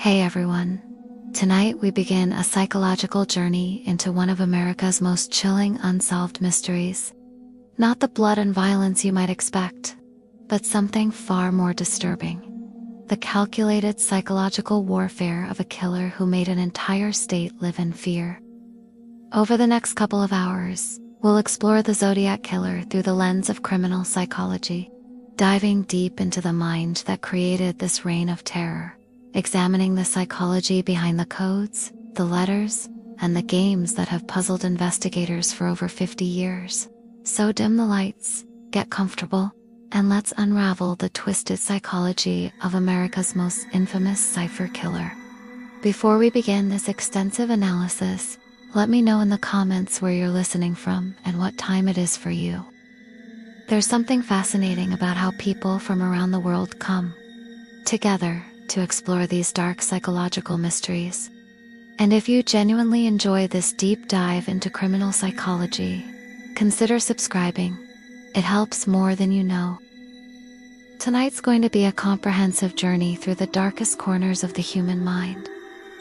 Hey everyone. Tonight we begin a psychological journey into one of America's most chilling unsolved mysteries. Not the blood and violence you might expect, but something far more disturbing. The calculated psychological warfare of a killer who made an entire state live in fear. Over the next couple of hours, we'll explore the Zodiac Killer through the lens of criminal psychology, diving deep into the mind that created this reign of terror. Examining the psychology behind the codes, the letters, and the games that have puzzled investigators for over 50 years. So dim the lights, get comfortable, and let's unravel the twisted psychology of America's most infamous cipher killer. Before we begin this extensive analysis, let me know in the comments where you're listening from and what time it is for you. There's something fascinating about how people from around the world come together to explore these dark psychological mysteries. And if you genuinely enjoy this deep dive into criminal psychology, consider subscribing. It helps more than you know. Tonight's going to be a comprehensive journey through the darkest corners of the human mind.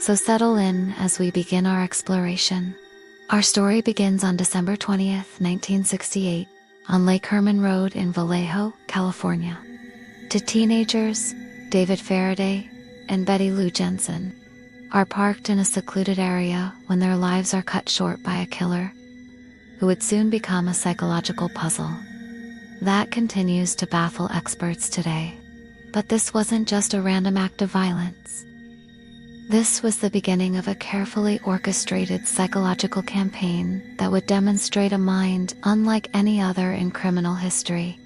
So settle in as we begin our exploration. Our story begins on December 20th, 1968, on Lake Herman Road in Vallejo, California. Two teenagers, David Faraday and Betty Lou Jensen, are parked in a secluded area when their lives are cut short by a killer who would soon become a psychological puzzle that continues to baffle experts today. But this wasn't just a random act of violence. This was the beginning of a carefully orchestrated psychological campaign that would demonstrate a mind unlike any other in criminal history.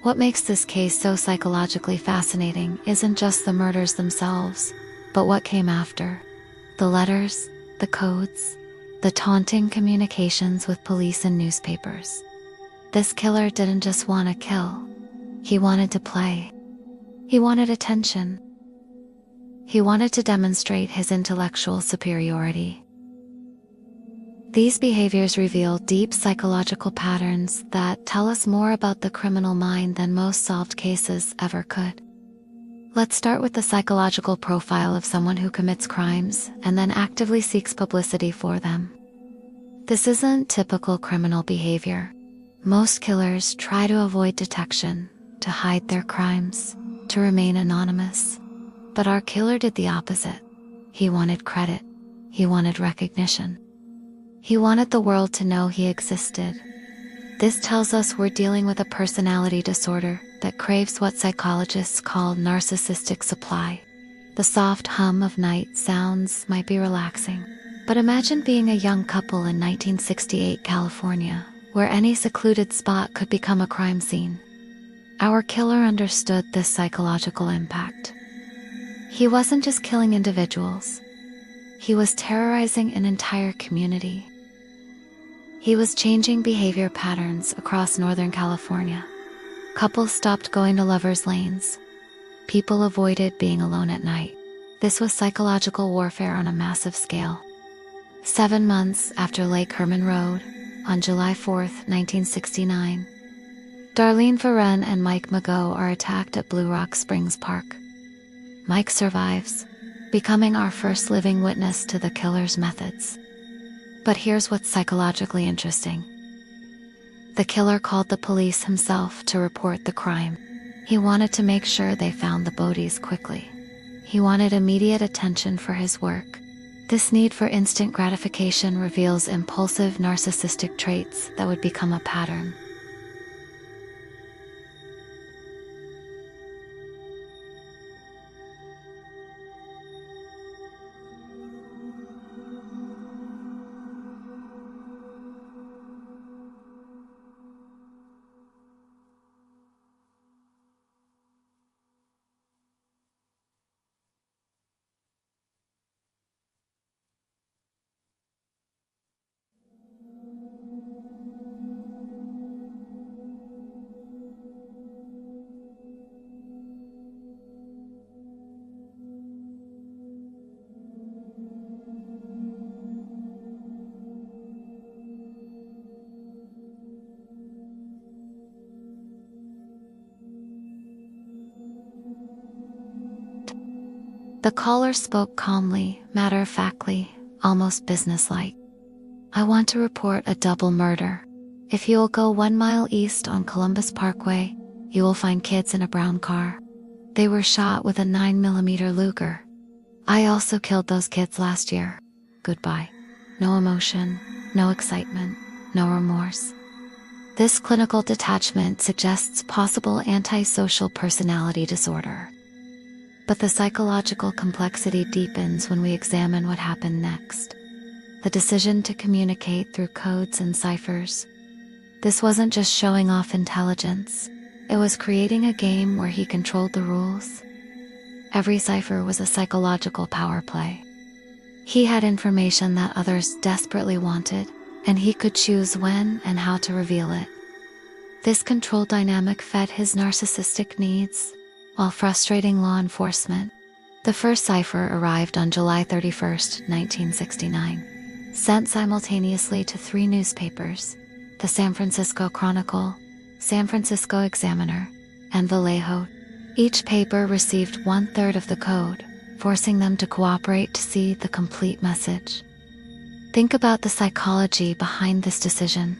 What makes this case so psychologically fascinating isn't just the murders themselves, but what came after. The letters, the codes, the taunting communications with police and newspapers. This killer didn't just want to kill. He wanted to play. He wanted attention. He wanted to demonstrate his intellectual superiority. These behaviors reveal deep psychological patterns that tell us more about the criminal mind than most solved cases ever could. Let's start with the psychological profile of someone who commits crimes and then actively seeks publicity for them. This isn't typical criminal behavior. Most killers try to avoid detection, to hide their crimes, to remain anonymous. But our killer did the opposite. He wanted credit. He wanted recognition. He wanted the world to know he existed. This tells us we're dealing with a personality disorder that craves what psychologists call narcissistic supply. The soft hum of night sounds might be relaxing, but imagine being a young couple in 1968 California, where any secluded spot could become a crime scene. Our killer understood this psychological impact. He wasn't just killing individuals. He was terrorizing an entire community. He was changing behavior patterns across Northern California. Couples stopped going to lovers' lanes. People avoided being alone at night. This was psychological warfare on a massive scale. 7 months after Lake Herman Road, on July 4th, 1969, Darlene Varenne and Mike Mago are attacked at Blue Rock Springs Park. Mike survives, becoming our first living witness to the killer's methods. But here's what's psychologically interesting. The killer called the police himself to report the crime. He wanted to make sure they found the bodies quickly. He wanted immediate attention for his work. This need for instant gratification reveals impulsive narcissistic traits that would become a pattern. The caller spoke calmly, matter-of-factly, almost businesslike. "I want to report a double murder. If you will go 1 mile east on Columbus Parkway, you will find kids in a brown car. They were shot with a 9mm Luger. I also killed those kids last year. Goodbye." No emotion, no excitement, no remorse. This clinical detachment suggests possible antisocial personality disorder. But the psychological complexity deepens when we examine what happened next. The decision to communicate through codes and ciphers. This wasn't just showing off intelligence. It was creating a game where he controlled the rules. Every cipher was a psychological power play. He had information that others desperately wanted, and he could choose when and how to reveal it. This control dynamic fed his narcissistic needs, while frustrating law enforcement. The first cipher arrived on July 31, 1969, sent simultaneously to 3 newspapers: the San Francisco Chronicle, San Francisco Examiner, and Vallejo. Each paper received 1/3 of the code, forcing them to cooperate to see the complete message. Think about the psychology behind this decision.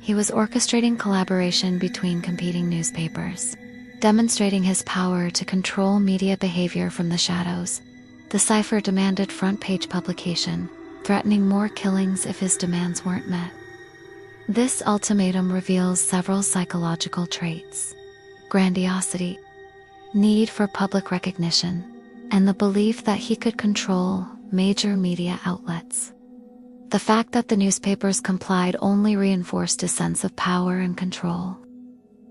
He was orchestrating collaboration between competing newspapers, demonstrating his power to control media behavior from the shadows. The cipher demanded front-page publication, threatening more killings if his demands weren't met. This ultimatum reveals several psychological traits: grandiosity, need for public recognition, and the belief that he could control major media outlets. The fact that the newspapers complied only reinforced his sense of power and control.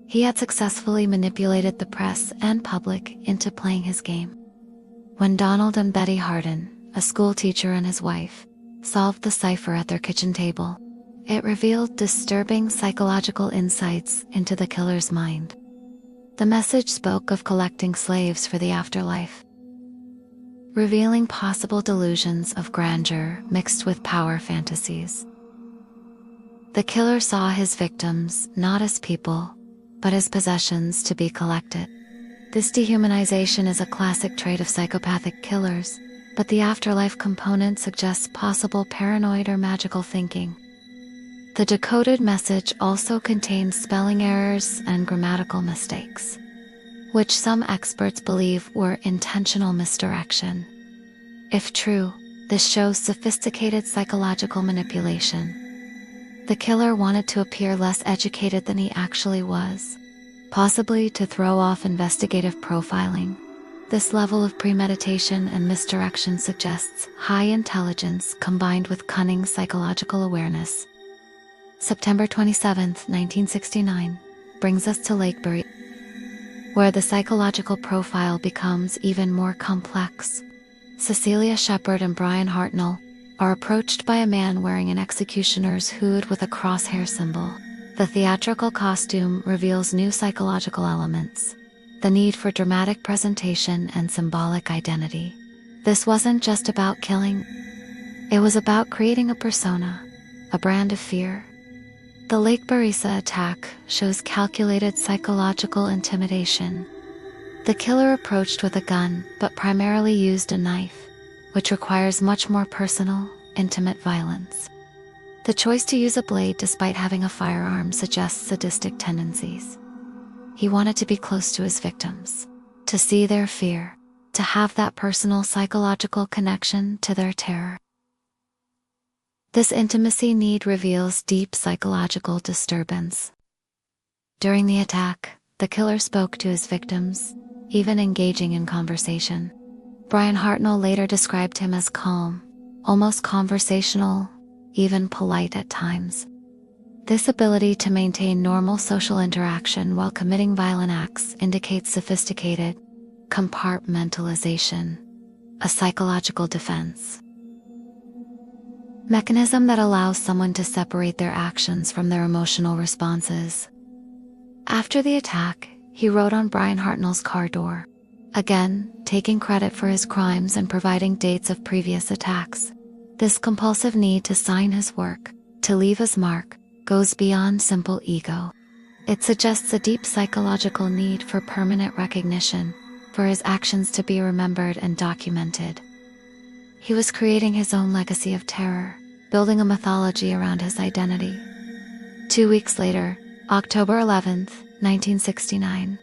He had successfully manipulated the press and public into playing his game. When Donald and Betty Hardin, a school teacher and his wife, solved the cipher at their kitchen table, it revealed disturbing psychological insights into the killer's mind. The message spoke of collecting slaves for the afterlife, revealing possible delusions of grandeur mixed with power fantasies. The killer saw his victims not as people, but as possessions to be collected. This dehumanization is a classic trait of psychopathic killers, but the afterlife component suggests possible paranoid or magical thinking. The decoded message also contains spelling errors and grammatical mistakes, which some experts believe were intentional misdirection. If true, this shows sophisticated psychological manipulation. The killer wanted to appear less educated than he actually was, possibly to throw off investigative profiling. This level of premeditation and misdirection suggests high intelligence combined with cunning psychological awareness. September 27, 1969, brings us to Lakebury, where the psychological profile becomes even more complex. Cecilia Shepard and Brian Hartnell are approached by a man wearing an executioner's hood with a crosshair symbol. The theatrical costume reveals new psychological elements: the need for dramatic presentation and symbolic identity. This wasn't just about killing, it was about creating a persona, a brand of fear. The Lake Berryessa attack shows calculated psychological intimidation. The killer approached with a gun, but primarily used a knife, which requires much more personal, intimate violence. The choice to use a blade despite having a firearm suggests sadistic tendencies. He wanted to be close to his victims, to see their fear, to have that personal psychological connection to their terror. This intimacy need reveals deep psychological disturbance. During the attack, the killer spoke to his victims, even engaging in conversation. Brian Hartnell later described him as calm, almost conversational, even polite at times. This ability to maintain normal social interaction while committing violent acts indicates sophisticated compartmentalization, a psychological defense mechanism that allows someone to separate their actions from their emotional responses. After the attack, he wrote on Brian Hartnell's car door, again taking credit for his crimes and providing dates of previous attacks. This compulsive need to sign his work, to leave his mark, goes beyond simple ego. It suggests a deep psychological need for permanent recognition, for his actions to be remembered and documented. He was creating his own legacy of terror, building a mythology around his identity. 2 weeks later, October 11th, 1969.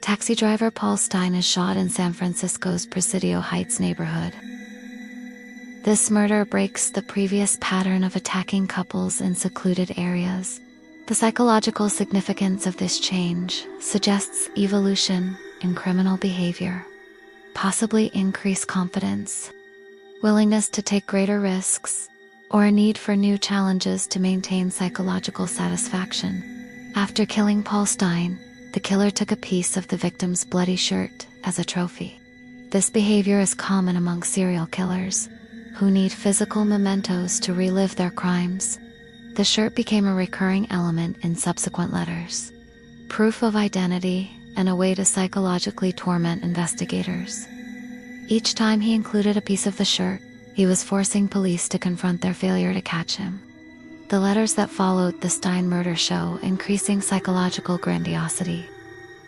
Taxi driver Paul Stine is shot in San Francisco's Presidio Heights neighborhood. This murder breaks the previous pattern of attacking couples in secluded areas. The psychological significance of this change suggests evolution in criminal behavior, possibly increased confidence, willingness to take greater risks, or a need for new challenges to maintain psychological satisfaction. After killing Paul Stine, the killer took a piece of the victim's bloody shirt as a trophy. This behavior is common among serial killers, who need physical mementos to relive their crimes. The shirt became a recurring element in subsequent letters, proof of identity and a way to psychologically torment investigators. Each time he included a piece of the shirt, he was forcing police to confront their failure to catch him. The letters that followed the Stine murder show increasing psychological grandiosity.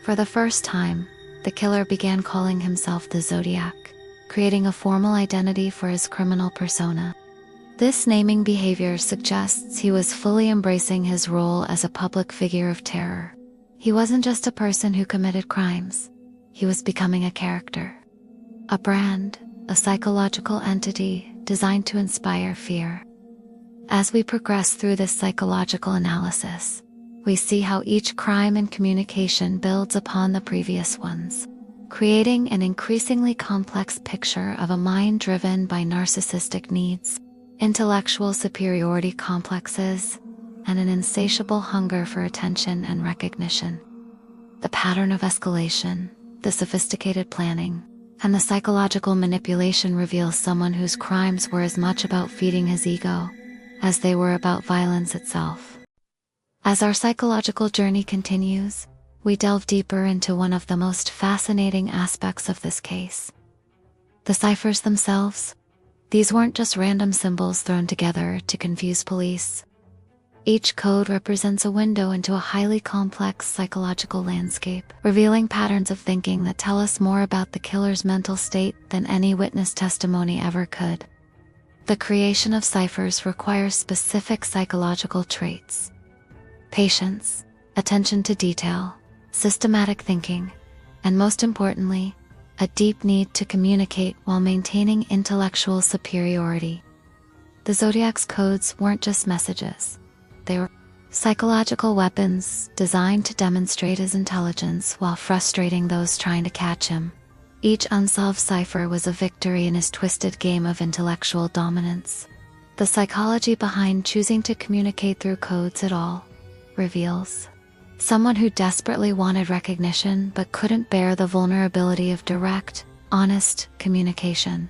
For the first time, the killer began calling himself the Zodiac, creating a formal identity for his criminal persona. This naming behavior suggests he was fully embracing his role as a public figure of terror. He wasn't just a person who committed crimes. He was becoming a character, a brand, a psychological entity designed to inspire fear. As we progress through this psychological analysis, we see how each crime and communication builds upon the previous ones, creating an increasingly complex picture of a mind driven by narcissistic needs, intellectual superiority complexes, and an insatiable hunger for attention and recognition. The pattern of escalation, the sophisticated planning, and the psychological manipulation reveals someone whose crimes were as much about feeding his ego as they were about violence itself. As our psychological journey continues, we delve deeper into one of the most fascinating aspects of this case: the ciphers themselves. These weren't just random symbols thrown together to confuse police. Each code represents a window into a highly complex psychological landscape, revealing patterns of thinking that tell us more about the killer's mental state than any witness testimony ever could. The creation of ciphers requires specific psychological traits: patience, attention to detail, systematic thinking, and most importantly, a deep need to communicate while maintaining intellectual superiority. The Zodiac's codes weren't just messages. They were psychological weapons designed to demonstrate his intelligence while frustrating those trying to catch him. Each unsolved cipher was a victory in his twisted game of intellectual dominance. The psychology behind choosing to communicate through codes at all reveals someone who desperately wanted recognition but couldn't bear the vulnerability of direct, honest communication.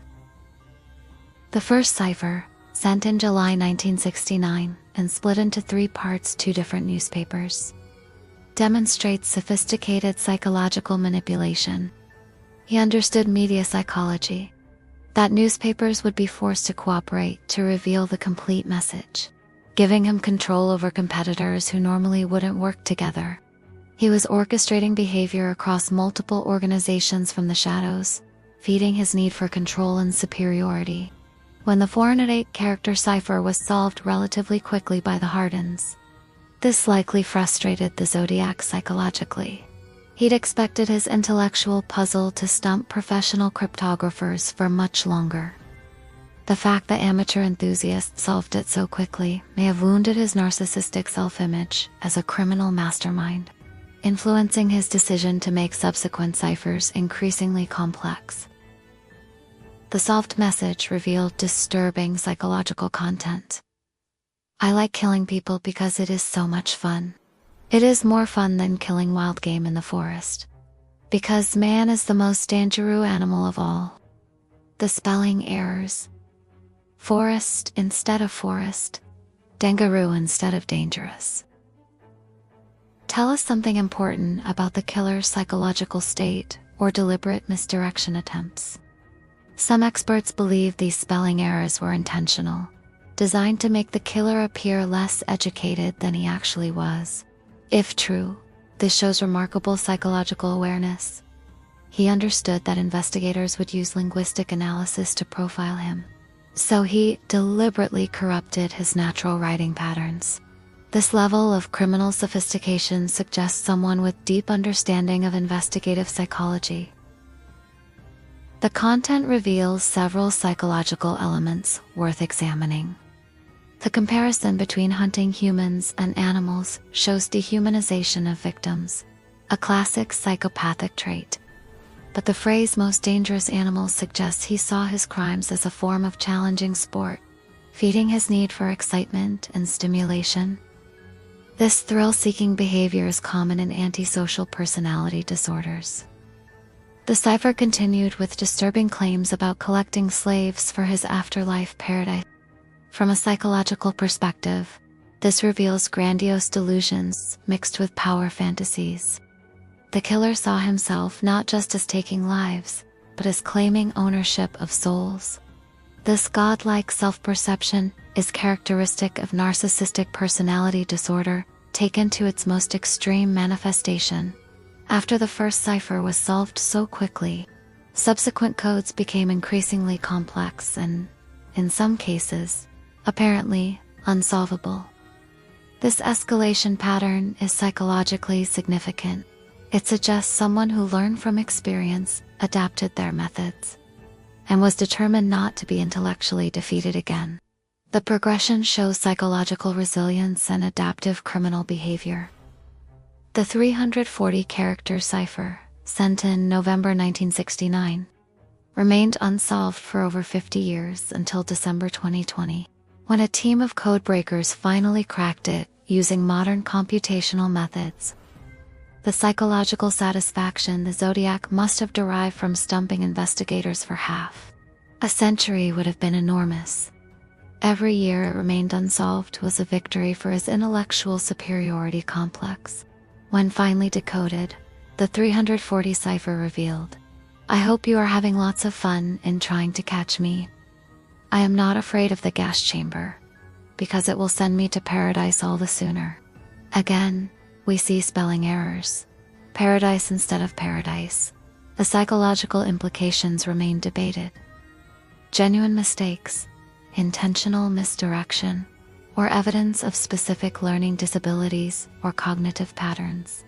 The first cipher, sent in July 1969 and split into 3 parts, 2 different newspapers, demonstrates sophisticated psychological manipulation. He understood media psychology, that newspapers would be forced to cooperate to reveal the complete message, giving him control over competitors who normally wouldn't work together. He was orchestrating behavior across multiple organizations from the shadows, feeding his need for control and superiority. When the 408-character cipher was solved relatively quickly by the Hardens, this likely frustrated the Zodiac psychologically. He'd expected his intellectual puzzle to stump professional cryptographers for much longer. The fact that amateur enthusiasts solved it so quickly may have wounded his narcissistic self-image as a criminal mastermind, influencing his decision to make subsequent ciphers increasingly complex. The solved message revealed disturbing psychological content. "I like killing people because it is so much fun. It is more fun than killing wild game in the forest. Because man is the most dangerous animal of all." The spelling errors. Forest instead of forest, dangerous instead of dangerous, tell us something important about the killer's psychological state or deliberate misdirection attempts. Some experts believe these spelling errors were intentional, designed to make the killer appear less educated than he actually was. If true, this shows remarkable psychological awareness. He understood that investigators would use linguistic analysis to profile him, so he deliberately corrupted his natural writing patterns. This level of criminal sophistication suggests someone with deep understanding of investigative psychology. The content reveals several psychological elements worth examining. The comparison between hunting humans and animals shows dehumanization of victims, a classic psychopathic trait. But the phrase "most dangerous animals" suggests he saw his crimes as a form of challenging sport, feeding his need for excitement and stimulation. This thrill-seeking behavior is common in antisocial personality disorders. The cipher continued with disturbing claims about collecting slaves for his afterlife paradise. From a psychological perspective, this reveals grandiose delusions mixed with power fantasies. The killer saw himself not just as taking lives, but as claiming ownership of souls. This godlike self-perception is characteristic of narcissistic personality disorder, taken to its most extreme manifestation. After the first cipher was solved so quickly, subsequent codes became increasingly complex and, in some cases, apparently unsolvable. This escalation pattern is psychologically significant. It suggests someone who learned from experience, adapted their methods, and was determined not to be intellectually defeated again. The progression shows psychological resilience and adaptive criminal behavior. The 340-character cipher, sent in November 1969, remained unsolved for over 50 years until December 2020, when a team of codebreakers finally cracked it using modern computational methods. The psychological satisfaction the Zodiac must have derived from stumping investigators for half a century would have been enormous. Every year it remained unsolved was a victory for his intellectual superiority complex. When finally decoded, the 340 cipher revealed, "I hope you are having lots of fun in trying to catch me. I am not afraid of the gas chamber, because it will send me to paradise all the sooner." Again, we see spelling errors. Paradise instead of paradise. The psychological implications remain debated. Genuine mistakes, intentional misdirection, or evidence of specific learning disabilities or cognitive patterns.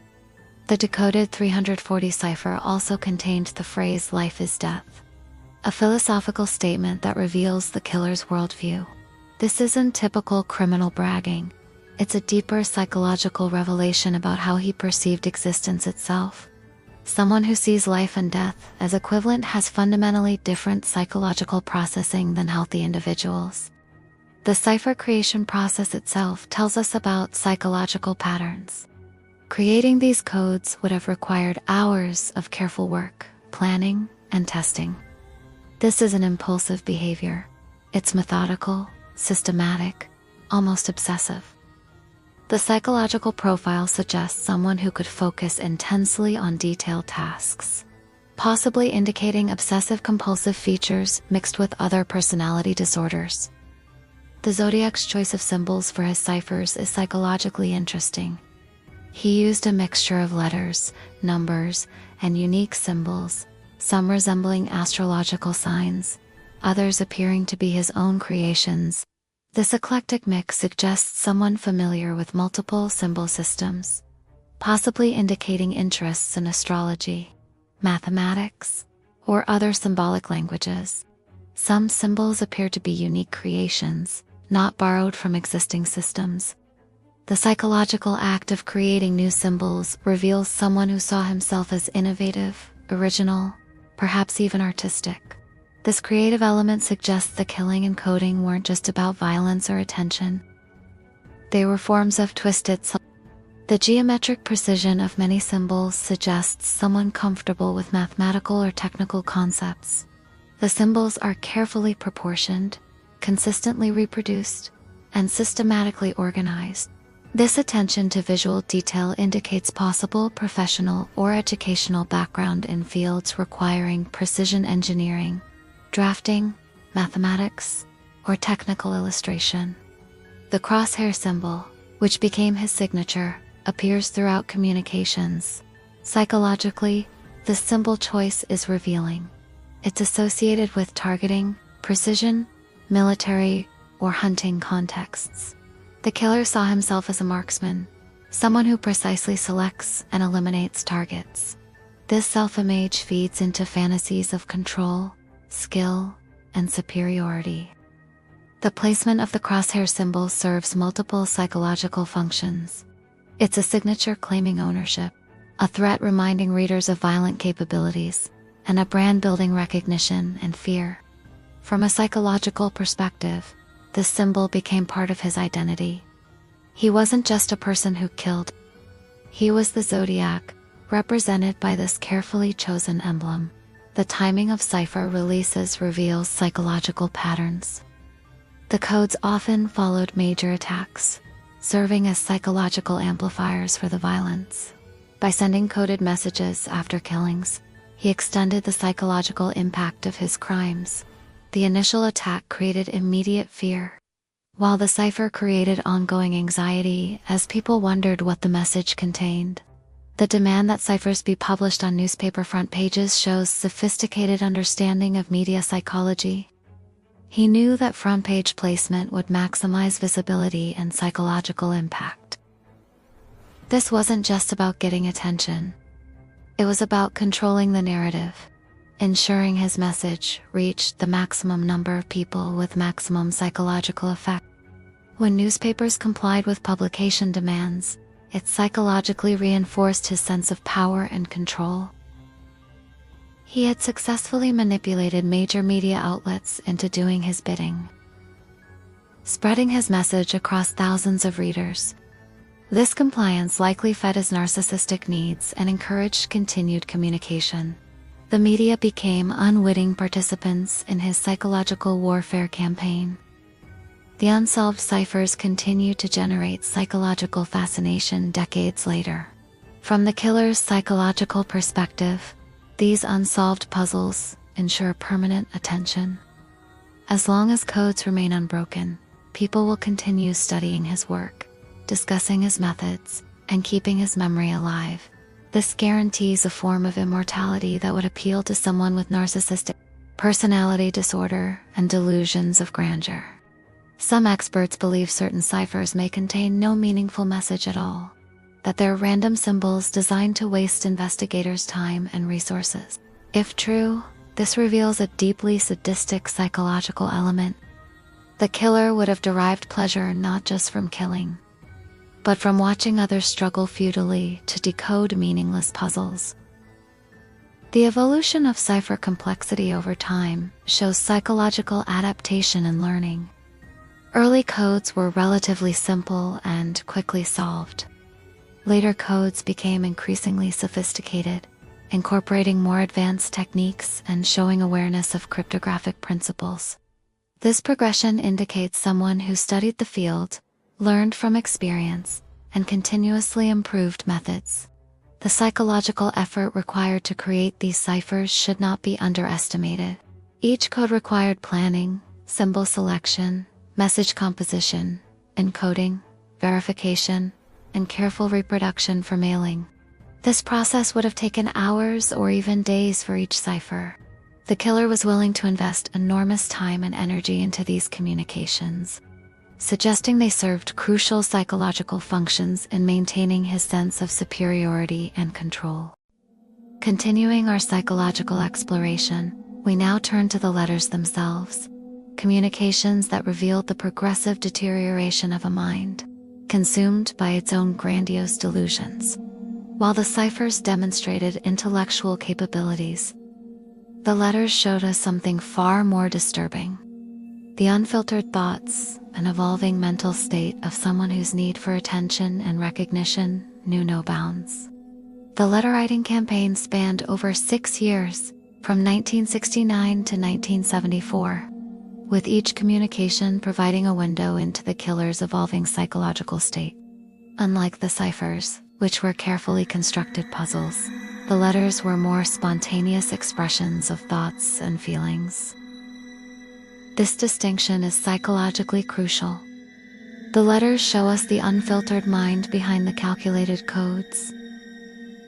The decoded 340 cipher also contained the phrase "life is death," a philosophical statement that reveals the killer's worldview. This isn't typical criminal bragging. It's a deeper psychological revelation about how he perceived existence itself. Someone who sees life and death as equivalent has fundamentally different psychological processing than healthy individuals. The cipher creation process itself tells us about psychological patterns. Creating these codes would have required hours of careful work, planning, and testing. This isn't impulsive behavior. It's methodical, systematic, almost obsessive. The psychological profile suggests someone who could focus intensely on detailed tasks, possibly indicating obsessive-compulsive features mixed with other personality disorders. The Zodiac's choice of symbols for his ciphers is psychologically interesting. He used a mixture of letters, numbers, and unique symbols, some resembling astrological signs, others appearing to be his own creations. This eclectic mix suggests someone familiar with multiple symbol systems, possibly indicating interests in astrology, mathematics, or other symbolic languages. Some symbols appear to be unique creations, not borrowed from existing systems. The psychological act of creating new symbols reveals someone who saw himself as innovative, original, perhaps even artistic. This creative element suggests the killing and coding weren't just about violence or attention. They were forms of twisted soul. The geometric precision of many symbols suggests someone comfortable with mathematical or technical concepts. The symbols are carefully proportioned, consistently reproduced, and systematically organized. This attention to visual detail indicates possible professional or educational background in fields requiring precision engineering, drafting, mathematics, or technical illustration. The crosshair symbol, which became his signature, appears throughout communications. Psychologically, The symbol choice is revealing. It's associated with targeting, precision, military, or hunting contexts. The killer saw himself as a marksman, someone who precisely selects and eliminates targets. This self-image feeds into fantasies of control, skill, and superiority. The placement of the crosshair symbol serves multiple psychological functions. It's a signature claiming ownership, a threat reminding readers of violent capabilities, and a brand building recognition and fear. From a psychological perspective, this symbol became part of his identity. He wasn't just a person who killed. He was the Zodiac, represented by this carefully chosen emblem. The timing of cipher releases reveals psychological patterns. The codes often followed major attacks, serving as psychological amplifiers for the violence. By sending coded messages after killings, he extended the psychological impact of his crimes. The initial attack created immediate fear, while the cipher created ongoing anxiety as people wondered what the message contained. The demand that ciphers be published on newspaper front pages shows sophisticated understanding of media psychology. He knew that front page placement would maximize visibility and psychological impact. This wasn't just about getting attention. It was about controlling the narrative, ensuring his message reached the maximum number of people with maximum psychological effect. When newspapers complied with publication demands, it psychologically reinforced his sense of power and control. He had successfully manipulated major media outlets into doing his bidding, spreading his message across thousands of readers. This compliance likely fed his narcissistic needs and encouraged continued communication. The media became unwitting participants in his psychological warfare campaign. The unsolved ciphers continued to generate psychological fascination decades later. From the killer's psychological perspective, these unsolved puzzles ensure permanent attention. As long as codes remain unbroken, people will continue studying his work, discussing his methods, and keeping his memory alive. This guarantees a form of immortality that would appeal to someone with narcissistic personality disorder and delusions of grandeur. Some experts believe certain ciphers may contain no meaningful message at all, that they're random symbols designed to waste investigators' time and resources. If true, this reveals a deeply sadistic psychological element. The killer would have derived pleasure not just from killing, but from watching others struggle futilely to decode meaningless puzzles. The evolution of cipher complexity over time shows psychological adaptation and learning. Early codes were relatively simple and quickly solved. Later codes became increasingly sophisticated, incorporating more advanced techniques and showing awareness of cryptographic principles. This progression indicates someone who studied the field, learned from experience, and continuously improved methods. The psychological effort required to create these ciphers should not be underestimated. Each code required planning, symbol selection, message composition, encoding, verification, and careful reproduction for mailing. This process would have taken hours or even days for each cipher. The killer was willing to invest enormous time and energy into these communications, suggesting they served crucial psychological functions in maintaining his sense of superiority and control. Continuing our psychological exploration, we now turn to the letters themselves, communications that revealed the progressive deterioration of a mind, consumed by its own grandiose delusions. While the ciphers demonstrated intellectual capabilities, the letters showed us something far more disturbing: the unfiltered thoughts and evolving mental state of someone whose need for attention and recognition knew no bounds. The letter writing campaign spanned over 6 years, from 1969 to 1974, with each communication providing a window into the killer's evolving psychological state. Unlike the ciphers, which were carefully constructed puzzles, the letters were more spontaneous expressions of thoughts and feelings. This distinction is psychologically crucial. The letters show us the unfiltered mind behind the calculated codes.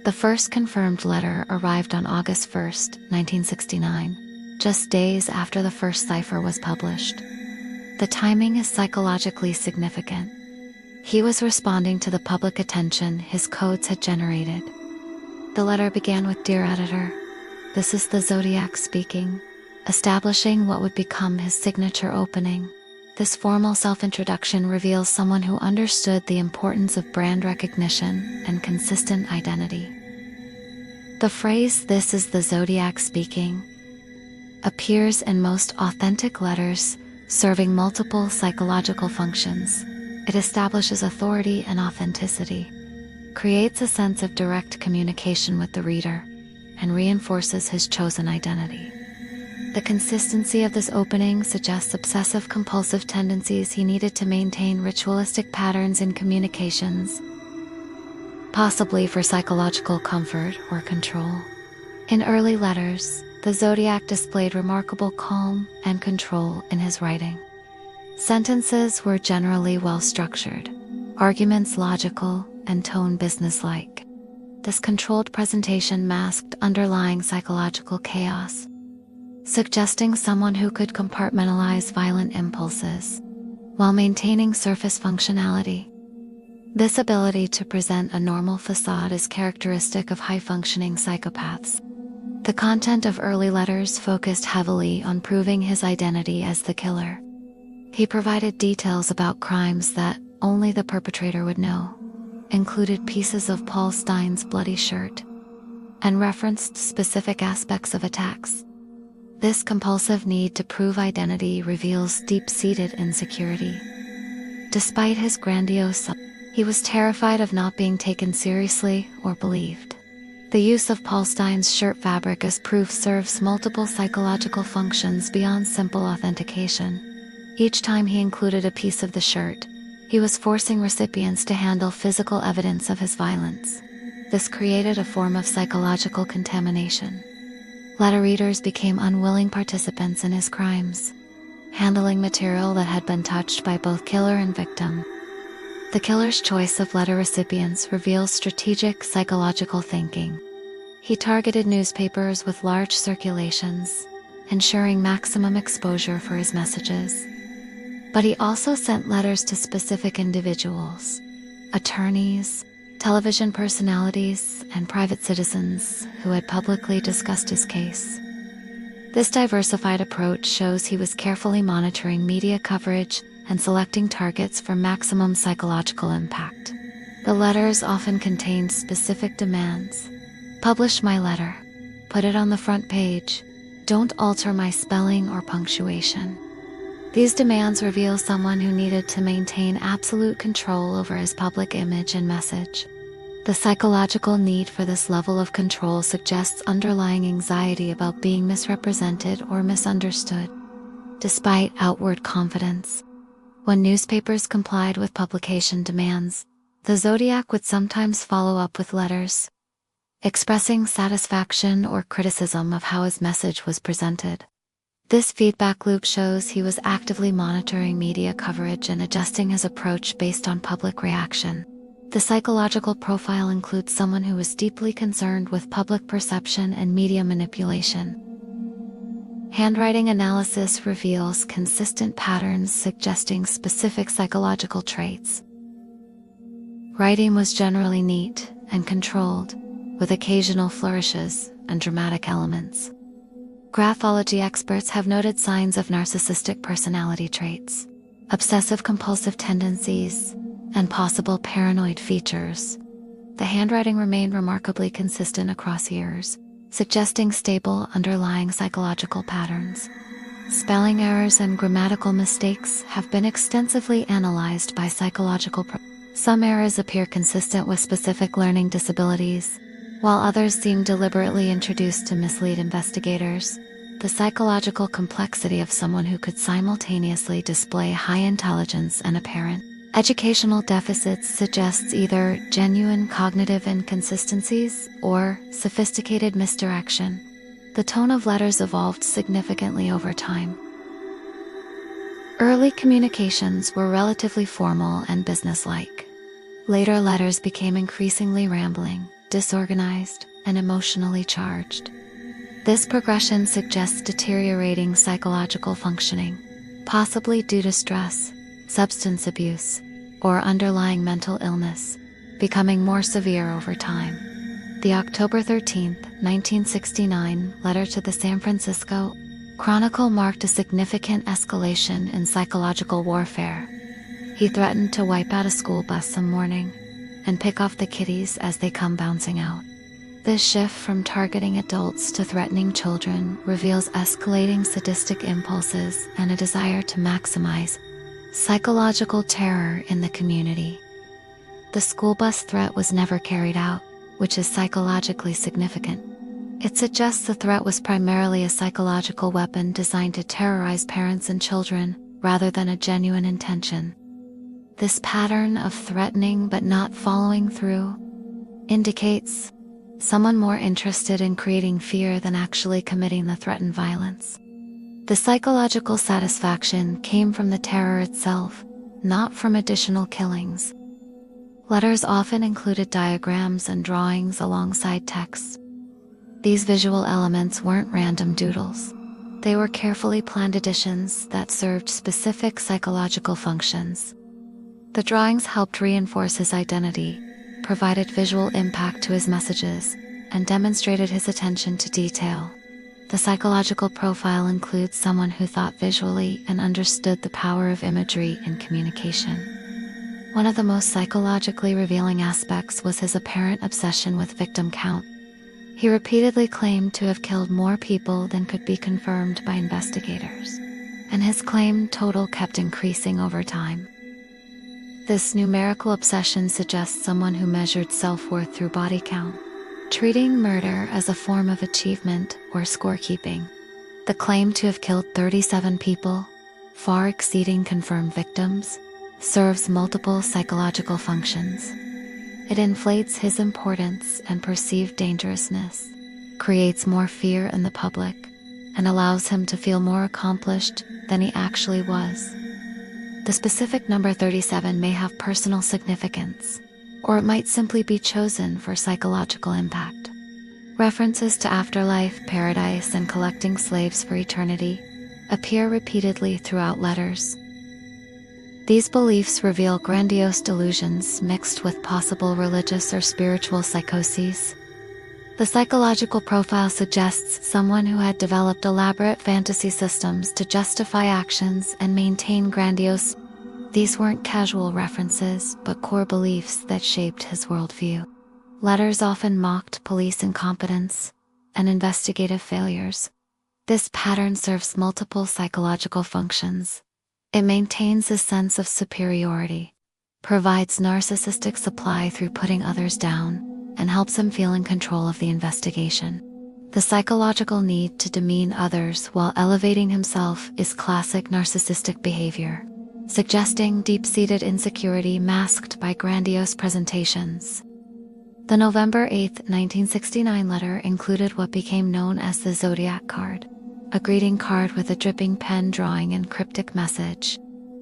The first confirmed letter arrived on August 1st, 1969, just days after the first cipher was published. The timing is psychologically significant. He was responding to the public attention his codes had generated. The letter began with, "Dear Editor, this is the Zodiac speaking," establishing what would become his signature opening. This formal self-introduction reveals someone who understood the importance of brand recognition and consistent identity. The phrase, "This is the Zodiac speaking," appears in most authentic letters, serving multiple psychological functions. It establishes authority and authenticity, creates a sense of direct communication with the reader, and reinforces his chosen identity. The consistency of this opening suggests obsessive-compulsive tendencies he needed to maintain ritualistic patterns in communications, possibly for psychological comfort or control. In early letters, the Zodiac displayed remarkable calm and control in his writing. Sentences were generally well-structured, arguments logical, and tone businesslike. This controlled presentation masked underlying psychological chaos, suggesting someone who could compartmentalize violent impulses while maintaining surface functionality. This ability to present a normal facade is characteristic of high-functioning psychopaths. The content of early letters focused heavily on proving his identity as the killer. He provided details about crimes that only the perpetrator would know, included pieces of Paul Stein's bloody shirt, and referenced specific aspects of attacks. This compulsive need to prove identity reveals deep-seated insecurity. Despite his grandiose, he was terrified of not being taken seriously or believed. The use of Paul Stein's shirt fabric as proof serves multiple psychological functions beyond simple authentication. Each time he included a piece of the shirt, he was forcing recipients to handle physical evidence of his violence. This created a form of psychological contamination. Letter readers became unwilling participants in his crimes, handling material that had been touched by both killer and victim. The killer's choice of letter recipients reveals strategic psychological thinking. He targeted newspapers with large circulations, ensuring maximum exposure for his messages. But he also sent letters to specific individuals, attorneys, television personalities, and private citizens who had publicly discussed his case. This diversified approach shows he was carefully monitoring media coverage and selecting targets for maximum psychological impact. The letters often contained specific demands. "Publish my letter. Put it on the front page. Don't alter my spelling or punctuation." These demands reveal someone who needed to maintain absolute control over his public image and message. The psychological need for this level of control suggests underlying anxiety about being misrepresented or misunderstood. Despite outward confidence, when newspapers complied with publication demands, the Zodiac would sometimes follow up with letters, expressing satisfaction or criticism of how his message was presented. This feedback loop shows he was actively monitoring media coverage and adjusting his approach based on public reaction. The psychological profile includes someone who was deeply concerned with public perception and media manipulation. Handwriting analysis reveals consistent patterns suggesting specific psychological traits. Writing was generally neat and controlled, with occasional flourishes and dramatic elements. Graphology experts have noted signs of narcissistic personality traits, obsessive-compulsive tendencies, and possible paranoid features. The handwriting remained remarkably consistent across years, suggesting stable underlying psychological patterns. Spelling errors and grammatical mistakes have been extensively analyzed by psychological Some errors appear consistent with specific learning disabilities, while others seem deliberately introduced to mislead investigators. The psychological complexity of someone who could simultaneously display high intelligence and apparent educational deficits suggests either genuine cognitive inconsistencies or sophisticated misdirection. The tone of letters evolved significantly over time. Early communications were relatively formal and businesslike. Later letters became increasingly rambling, disorganized, and emotionally charged. This progression suggests deteriorating psychological functioning, possibly due to stress, substance abuse, or underlying mental illness, becoming more severe over time. The October 13, 1969 letter to the San Francisco Chronicle marked a significant escalation in psychological warfare. He threatened to wipe out a school bus some morning and pick off the kiddies as they come bouncing out. This shift from targeting adults to threatening children reveals escalating sadistic impulses and a desire to maximize psychological terror in the community. The school bus threat was never carried out, which is psychologically significant. It suggests the threat was primarily a psychological weapon designed to terrorize parents and children, rather than a genuine intention. This pattern of threatening but not following through indicates someone more interested in creating fear than actually committing the threatened violence. The psychological satisfaction came from the terror itself, not from additional killings. Letters often included diagrams and drawings alongside texts. These visual elements weren't random doodles. They were carefully planned additions that served specific psychological functions. The drawings helped reinforce his identity, provided visual impact to his messages, and demonstrated his attention to detail. The psychological profile includes someone who thought visually and understood the power of imagery in communication. One of the most psychologically revealing aspects was his apparent obsession with victim count. He repeatedly claimed to have killed more people than could be confirmed by investigators, and his claimed total kept increasing over time. This numerical obsession suggests someone who measured self-worth through body count, treating murder as a form of achievement or scorekeeping. The claim to have killed 37 people, far exceeding confirmed victims, serves multiple psychological functions. It inflates his importance and perceived dangerousness, creates more fear in the public, and allows him to feel more accomplished than he actually was. The specific number 37 may have personal significance, or it might simply be chosen for psychological impact. References to afterlife, paradise, and collecting slaves for eternity appear repeatedly throughout letters. These beliefs reveal grandiose delusions mixed with possible religious or spiritual psychoses. The psychological profile suggests someone who had developed elaborate fantasy systems to justify actions and maintain grandiose. These weren't casual references, but core beliefs that shaped his worldview. Letters often mocked police incompetence and investigative failures. This pattern serves multiple psychological functions. It maintains a sense of superiority, provides narcissistic supply through putting others down, and helps him feel in control of the investigation. The psychological need to demean others while elevating himself is classic narcissistic behavior, suggesting deep-seated insecurity masked by grandiose presentations. The November 8, 1969 letter included what became known as the Zodiac card, a greeting card with a dripping pen drawing and cryptic message.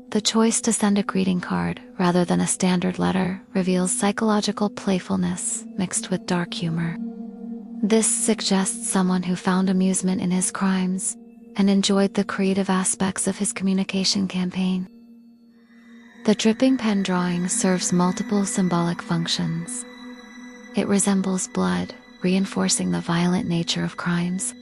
The choice to send a greeting card rather than a standard letter reveals psychological playfulness mixed with dark humor. This suggests someone who found amusement in his crimes and enjoyed the creative aspects of his communication campaign. The dripping pen drawing serves multiple symbolic functions. It resembles blood, reinforcing the violent nature of crimes.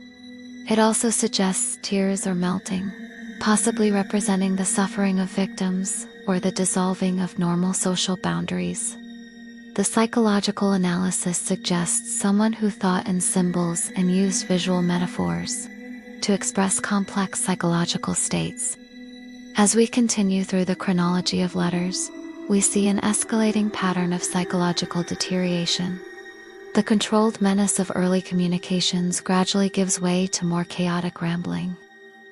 It also suggests tears or melting, possibly representing the suffering of victims or the dissolving of normal social boundaries. The psychological analysis suggests someone who thought in symbols and used visual metaphors to express complex psychological states. As we continue through the chronology of letters, we see an escalating pattern of psychological deterioration. The controlled menace of early communications gradually gives way to more chaotic rambling,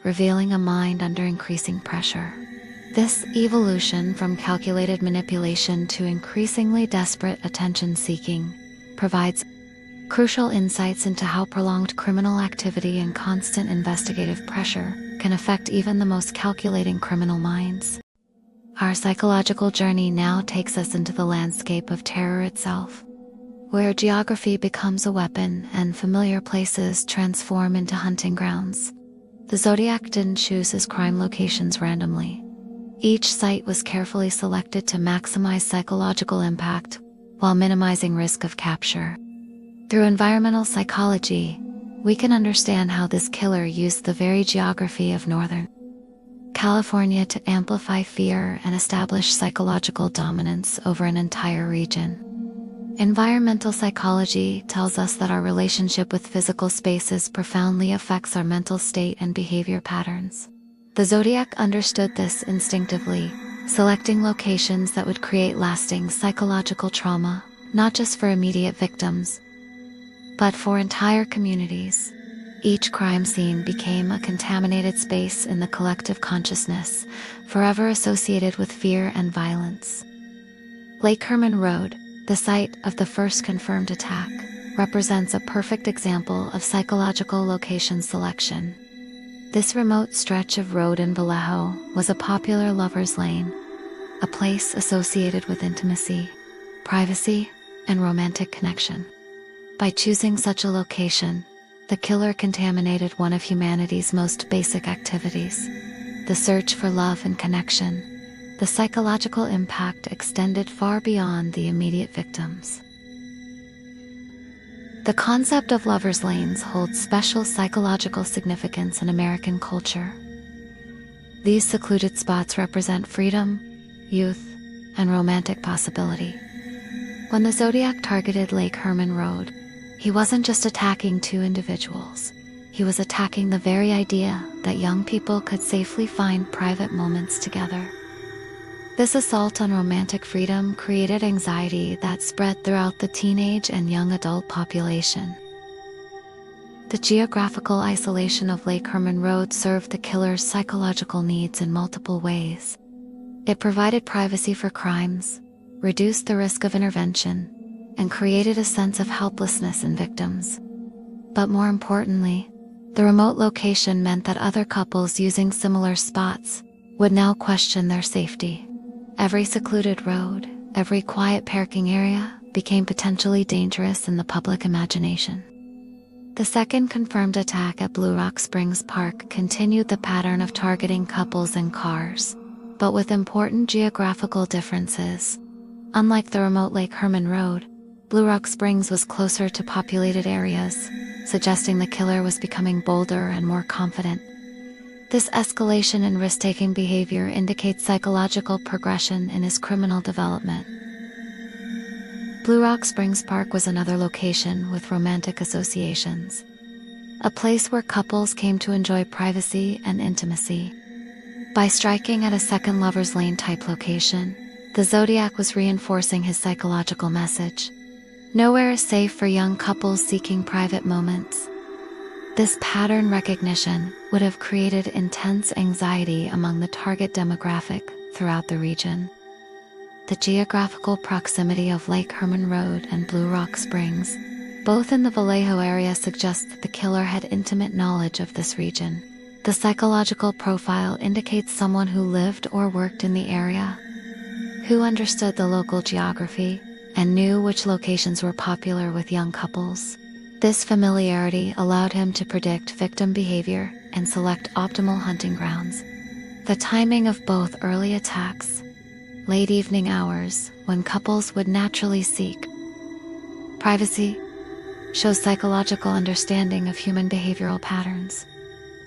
revealing a mind under increasing pressure. This evolution from calculated manipulation to increasingly desperate attention-seeking provides crucial insights into how prolonged criminal activity and constant investigative pressure can affect even the most calculating criminal minds. Our psychological journey now takes us into the landscape of terror itself. where geography becomes a weapon and familiar places transform into hunting grounds. The Zodiac didn't choose his crime locations randomly. Each site was carefully selected to maximize psychological impact while minimizing risk of capture. Through environmental psychology, we can understand how this killer used the very geography of Northern California to amplify fear and establish psychological dominance over an entire region. Environmental psychology tells us that our relationship with physical spaces profoundly affects our mental state and behavior patterns. The Zodiac understood this instinctively, selecting locations that would create lasting psychological trauma, not just for immediate victims, but for entire communities. Each crime scene became a contaminated space in the collective consciousness, forever associated with fear and violence. Lake Herman Road, the site of the first confirmed attack, represents a perfect example of psychological location selection. This remote stretch of road in Vallejo was a popular lover's lane, a place associated with intimacy, privacy, and romantic connection. By choosing such a location, the killer contaminated one of humanity's most basic activities, the search for love and connection. The psychological impact extended far beyond the immediate victims. The concept of lovers' lanes holds special psychological significance in American culture. These secluded spots represent freedom, youth, and romantic possibility. When the Zodiac targeted Lake Herman Road, he wasn't just attacking two individuals. He was attacking the very idea that young people could safely find private moments together. This assault on romantic freedom created anxiety that spread throughout the teenage and young adult population. The geographical isolation of Lake Herman Road served the killer's psychological needs in multiple ways. It provided privacy for crimes, reduced the risk of intervention, and created a sense of helplessness in victims. But more importantly, the remote location meant that other couples using similar spots would now question their safety. Every secluded road, every quiet parking area became potentially dangerous in the public imagination. The second confirmed attack at Blue Rock Springs Park continued the pattern of targeting couples and cars, but with important geographical differences. Unlike the remote Lake Herman Road, Blue Rock Springs was closer to populated areas, suggesting the killer was becoming bolder and more confident. This escalation in risk-taking behavior indicates psychological progression in his criminal development. Blue Rock Springs Park was another location with romantic associations, a place where couples came to enjoy privacy and intimacy. By striking at a second lover's lane type location, the Zodiac was reinforcing his psychological message. Nowhere is safe for young couples seeking private moments. This pattern recognition would have created intense anxiety among the target demographic throughout the region. The geographical proximity of Lake Herman Road and Blue Rock Springs, both in the Vallejo area, suggests that the killer had intimate knowledge of this region. The psychological profile indicates someone who lived or worked in the area, who understood the local geography, and knew which locations were popular with young couples. This familiarity allowed him to predict victim behavior and select optimal hunting grounds. The timing of both early attacks, late evening hours, when couples would naturally seek privacy, shows psychological understanding of human behavioral patterns.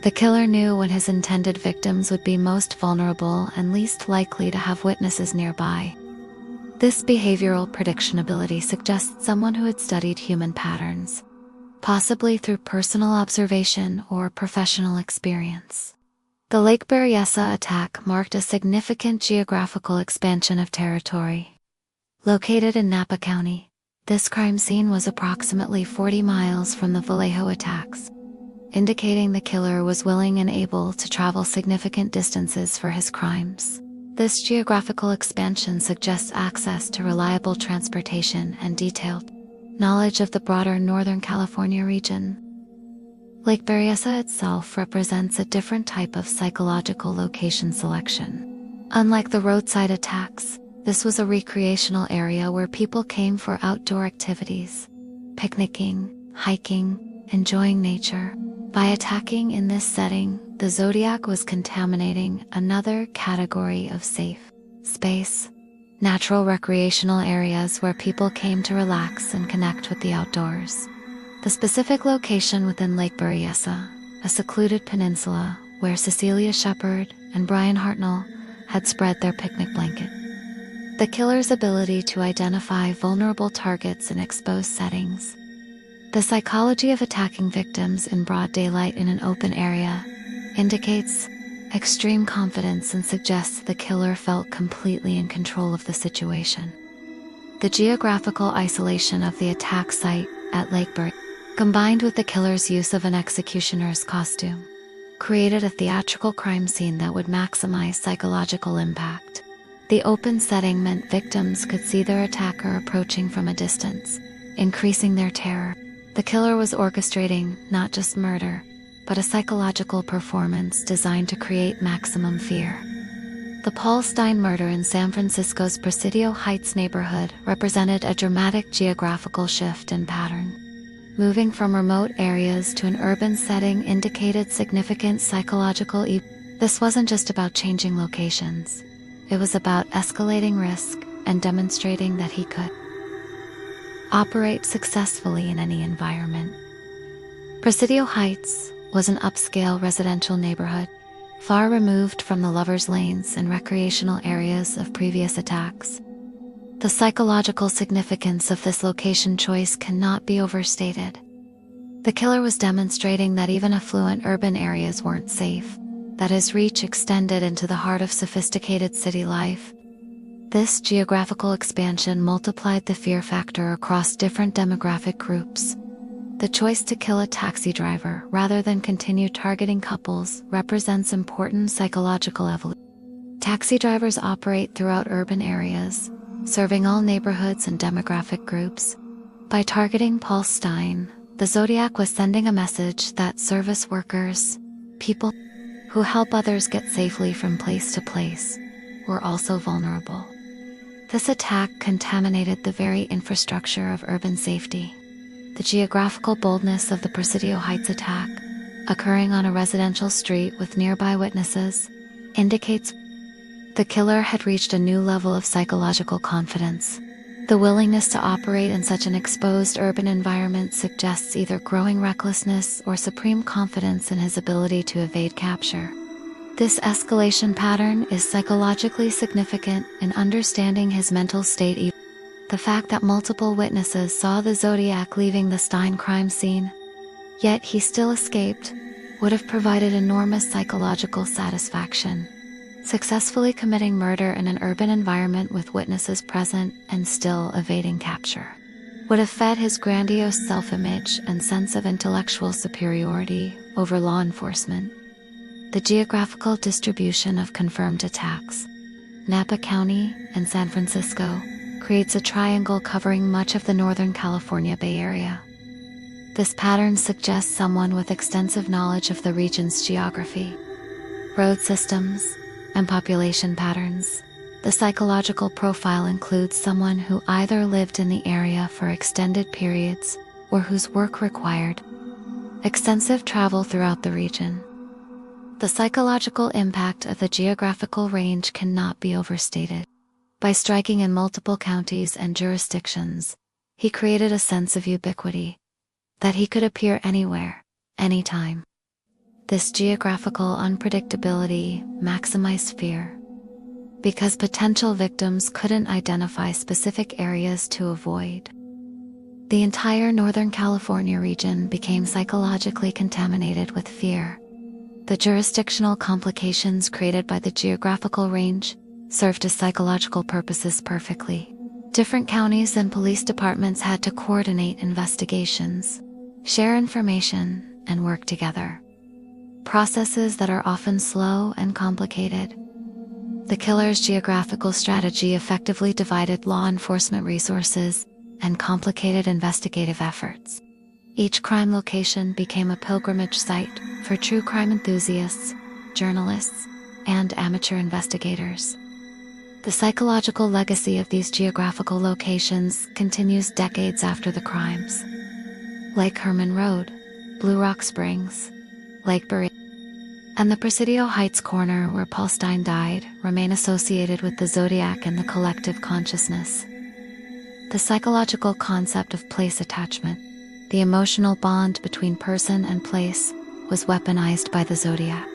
The killer knew when his intended victims would be most vulnerable and least likely to have witnesses nearby. This behavioral prediction ability suggests someone who had studied human patterns, possibly through personal observation or professional experience. The Lake Berryessa attack marked a significant geographical expansion of territory. Located in Napa County, this crime scene was approximately 40 miles from the Vallejo attacks, indicating the killer was willing and able to travel significant distances for his crimes. This geographical expansion suggests access to reliable transportation and detailed knowledge of the broader Northern California region. Lake Berryessa itself represents a different type of psychological location selection. Unlike the roadside attacks, This was a recreational area where people came for outdoor activities, picnicking, hiking, enjoying nature. By attacking in this setting, the Zodiac was contaminating another category of safe space, natural recreational areas where people came to relax and connect with the outdoors. The specific location within Lake Berryessa, a secluded peninsula where Cecilia Shepard and Brian Hartnell had spread their picnic blanket. The killer's ability to identify vulnerable targets in exposed settings. The psychology of attacking victims in broad daylight in an open area indicates extreme confidence and suggests the killer felt completely in control of the situation. The geographical isolation of the attack site at Lake Berry, combined with the killer's use of an executioner's costume, created a theatrical crime scene that would maximize psychological impact. The open setting meant victims could see their attacker approaching from a distance, increasing their terror. The killer was orchestrating not just murder, but a psychological performance designed to create maximum fear. The Paul Stine murder in San Francisco's Presidio Heights neighborhood represented a dramatic geographical shift in pattern. Moving from remote areas to an urban setting indicated significant psychological This wasn't just about changing locations. It was about escalating risk and demonstrating that he could operate successfully in any environment. Presidio Heights was an upscale residential neighborhood, far removed from the lovers' lanes and recreational areas of previous attacks. The psychological significance of this location choice cannot be overstated. The killer was demonstrating that even affluent urban areas weren't safe, that his reach extended into the heart of sophisticated city life. This geographical expansion multiplied the fear factor across different demographic groups. The choice to kill a taxi driver rather than continue targeting couples represents important psychological evolution. Taxi drivers operate throughout urban areas, serving all neighborhoods and demographic groups. By targeting Paul Stine, the Zodiac was sending a message that service workers, people who help others get safely from place to place, were also vulnerable. This attack contaminated the very infrastructure of urban safety. The geographical boldness of the Presidio Heights attack, occurring on a residential street with nearby witnesses, indicates the killer had reached a new level of psychological confidence. The willingness to operate in such an exposed urban environment suggests either growing recklessness or supreme confidence in his ability to evade capture. This escalation pattern is psychologically significant in understanding his mental state. The fact that multiple witnesses saw the Zodiac leaving the Stine crime scene, yet he still escaped, would have provided enormous psychological satisfaction. Successfully committing murder in an urban environment with witnesses present and still evading capture would have fed his grandiose self-image and sense of intellectual superiority over law enforcement. The geographical distribution of confirmed attacks, Napa County and San Francisco, creates a triangle covering much of the Northern California Bay Area. This pattern suggests someone with extensive knowledge of the region's geography, road systems, and population patterns. The psychological profile includes someone who either lived in the area for extended periods or whose work required extensive travel throughout the region. The psychological impact of the geographical range cannot be overstated. By striking in multiple counties and jurisdictions, he created a sense of ubiquity, that he could appear anywhere, anytime. This geographical unpredictability maximized fear, because potential victims couldn't identify specific areas to avoid. The entire Northern California region became psychologically contaminated with fear. The jurisdictional complications created by the geographical range served as psychological purposes perfectly. Different counties and police departments had to coordinate investigations, share information, and work together. Processes that are often slow and complicated. The killer's geographical strategy effectively divided law enforcement resources and complicated investigative efforts. Each crime location became a pilgrimage site for true crime enthusiasts, journalists, and amateur investigators. The psychological legacy of these geographical locations continues decades after the crimes. Lake Herman Road, Blue Rock Springs, Lake Bury, and the Presidio Heights corner where Paul Stein died remain associated with the Zodiac and the collective consciousness. The psychological concept of place attachment, the emotional bond between person and place, was weaponized by the Zodiac.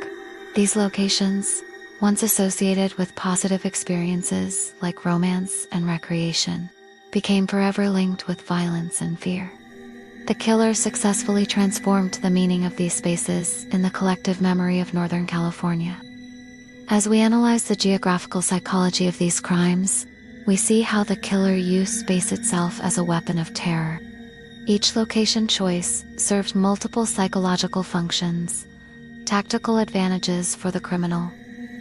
These locations, once associated with positive experiences like romance and recreation, became forever linked with violence and fear. The killer successfully transformed the meaning of these spaces in the collective memory of Northern California. As we analyze the geographical psychology of these crimes, we see how the killer used space itself as a weapon of terror. Each location choice served multiple psychological functions: tactical advantages for the criminal,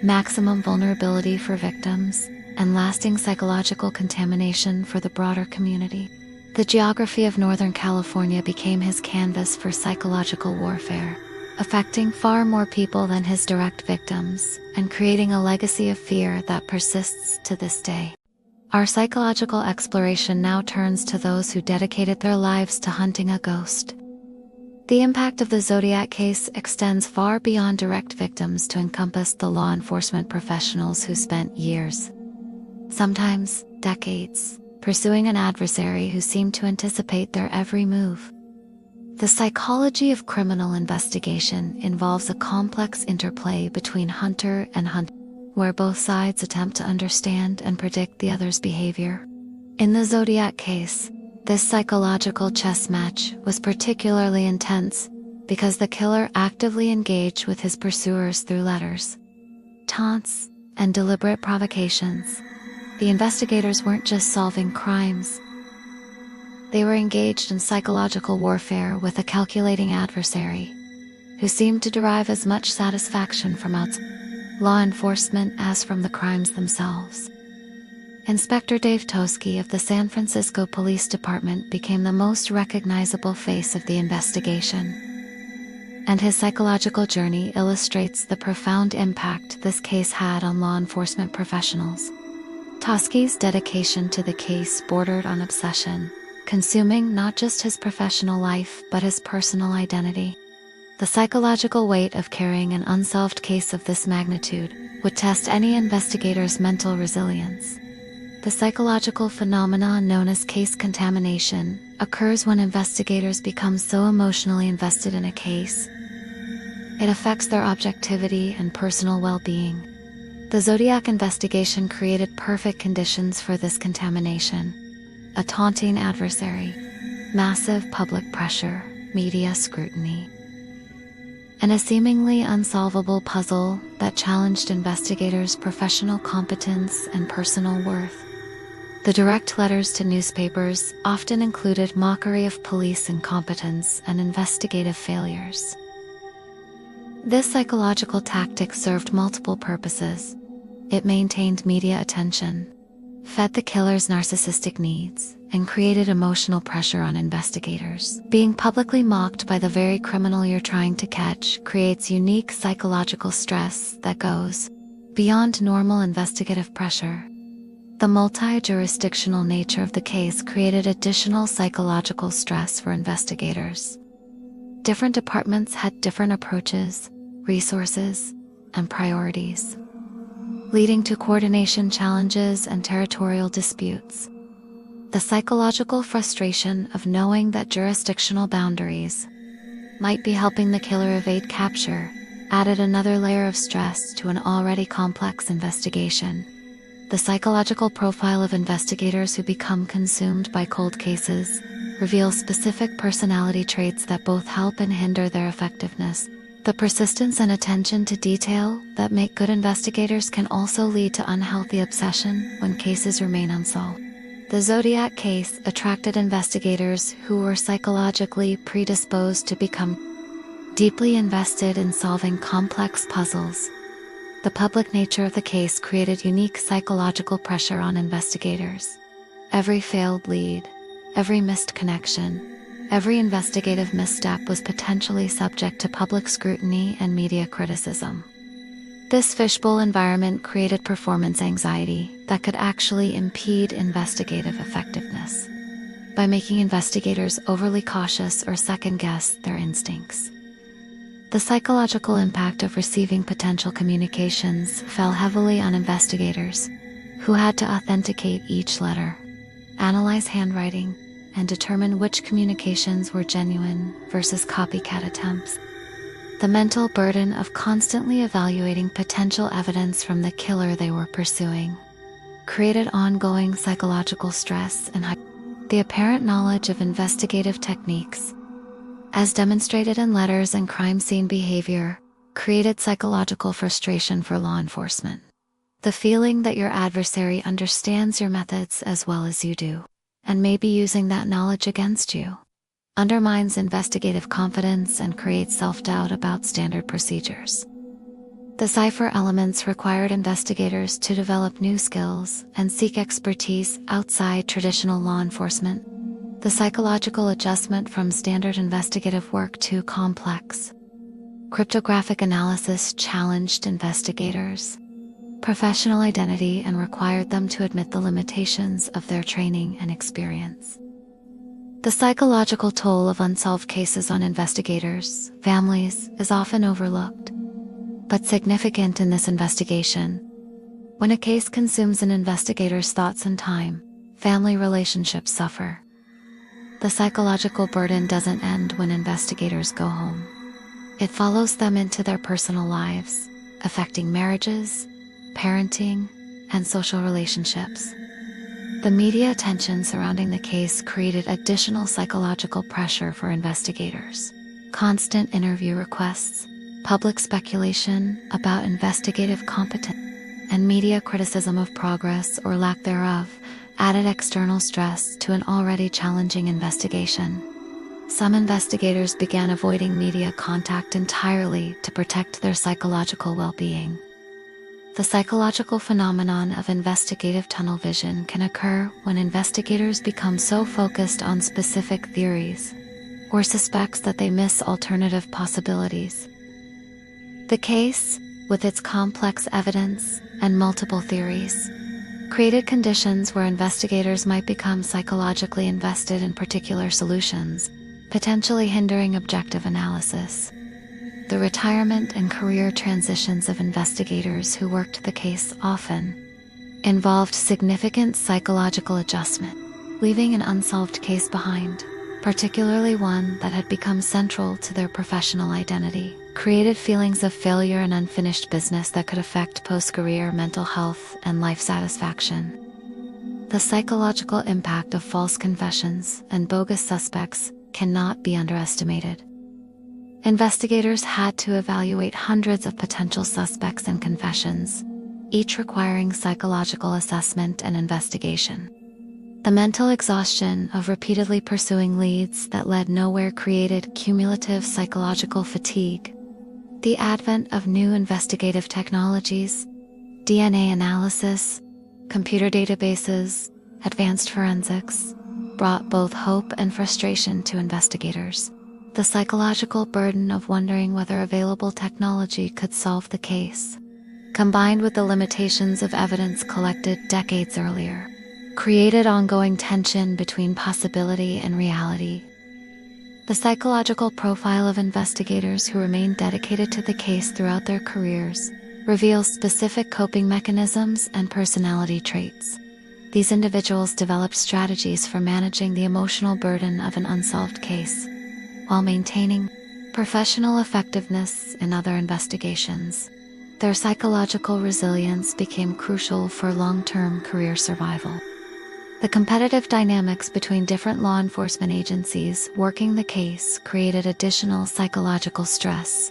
maximum vulnerability for victims, and lasting psychological contamination for the broader community. The geography of Northern California became his canvas for psychological warfare, affecting far more people than his direct victims, and creating a legacy of fear that persists to this day. Our psychological exploration now turns to those who dedicated their lives to hunting a ghost. The impact of the Zodiac case extends far beyond direct victims to encompass the law enforcement professionals who spent years, sometimes decades, pursuing an adversary who seemed to anticipate their every move. The psychology of criminal investigation involves a complex interplay between hunter and hunted, where both sides attempt to understand and predict the other's behavior. In the Zodiac case, this psychological chess match was particularly intense because the killer actively engaged with his pursuers through letters, taunts, and deliberate provocations. The investigators weren't just solving crimes. They were engaged in psychological warfare with a calculating adversary who seemed to derive as much satisfaction from outside law enforcement as from the crimes themselves. Inspector Dave Toski of the San Francisco Police Department became the most recognizable face of the investigation, and his psychological journey illustrates the profound impact this case had on law enforcement professionals. Toski's dedication to the case bordered on obsession, consuming not just his professional life but his personal identity. The psychological weight of carrying an unsolved case of this magnitude would test any investigator's mental resilience. The psychological phenomenon known as case contamination occurs when investigators become so emotionally invested in a case. It affects their objectivity and personal well-being. The Zodiac investigation created perfect conditions for this contamination. A taunting adversary, massive public pressure, media scrutiny, and a seemingly unsolvable puzzle that challenged investigators' professional competence and personal worth. The direct letters to newspapers often included mockery of police incompetence and investigative failures. This psychological tactic served multiple purposes. It maintained media attention, fed the killer's narcissistic needs, and created emotional pressure on investigators. Being publicly mocked by the very criminal you're trying to catch creates unique psychological stress that goes beyond normal investigative pressure. The multi-jurisdictional nature of the case created additional psychological stress for investigators. Different departments had different approaches, resources, and priorities, leading to coordination challenges and territorial disputes. The psychological frustration of knowing that jurisdictional boundaries might be helping the killer evade capture added another layer of stress to an already complex investigation. The psychological profile of investigators who become consumed by cold cases reveals specific personality traits that both help and hinder their effectiveness. The persistence and attention to detail that make good investigators can also lead to unhealthy obsession when cases remain unsolved. The Zodiac case attracted investigators who were psychologically predisposed to become deeply invested in solving complex puzzles. The public nature of the case created unique psychological pressure on investigators. Every failed lead, every missed connection, every investigative misstep was potentially subject to public scrutiny and media criticism. This fishbowl environment created performance anxiety that could actually impede investigative effectiveness by making investigators overly cautious or second-guess their instincts. The psychological impact of receiving potential communications fell heavily on investigators, who had to authenticate each letter, analyze handwriting, and determine which communications were genuine versus copycat attempts. The mental burden of constantly evaluating potential evidence from the killer they were pursuing created ongoing psychological stress and the apparent knowledge of investigative techniques, as demonstrated in letters and crime scene behavior, created psychological frustration for law enforcement. The feeling that your adversary understands your methods as well as you do, and may be using that knowledge against you, undermines investigative confidence and creates self-doubt about standard procedures. The cipher elements required investigators to develop new skills and seek expertise outside traditional law enforcement. The psychological adjustment from standard investigative work too complex. Cryptographic analysis challenged investigators' professional identity and required them to admit the limitations of their training and experience. The psychological toll of unsolved cases on investigators' families is often overlooked, but significant in this investigation. When a case consumes an investigator's thoughts and time, family relationships suffer. The psychological burden doesn't end when investigators go home. It follows them into their personal lives, affecting marriages, parenting, and social relationships. The media attention surrounding the case created additional psychological pressure for investigators. Constant interview requests, public speculation about investigative competence, and media criticism of progress or lack thereof added external stress to an already challenging investigation. Some investigators began avoiding media contact entirely to protect their psychological well-being. The psychological phenomenon of investigative tunnel vision can occur when investigators become so focused on specific theories or suspects that they miss alternative possibilities. The case, with its complex evidence and multiple theories, created conditions where investigators might become psychologically invested in particular solutions, potentially hindering objective analysis. The retirement and career transitions of investigators who worked the case often involved significant psychological adjustment, leaving an unsolved case behind, particularly one that had become central to their professional identity, created feelings of failure and unfinished business that could affect post-career mental health and life satisfaction. The psychological impact of false confessions and bogus suspects cannot be underestimated. Investigators had to evaluate hundreds of potential suspects and confessions, each requiring psychological assessment and investigation. The mental exhaustion of repeatedly pursuing leads that led nowhere created cumulative psychological fatigue. The advent of new investigative technologies, DNA analysis, computer databases, advanced forensics, brought both hope and frustration to investigators. The psychological burden of wondering whether available technology could solve the case, combined with the limitations of evidence collected decades earlier, created ongoing tension between possibility and reality. The psychological profile of investigators who remained dedicated to the case throughout their careers reveals specific coping mechanisms and personality traits. These individuals developed strategies for managing the emotional burden of an unsolved case, while maintaining professional effectiveness in other investigations. Their psychological resilience became crucial for long-term career survival. The competitive dynamics between different law enforcement agencies working the case created additional psychological stress.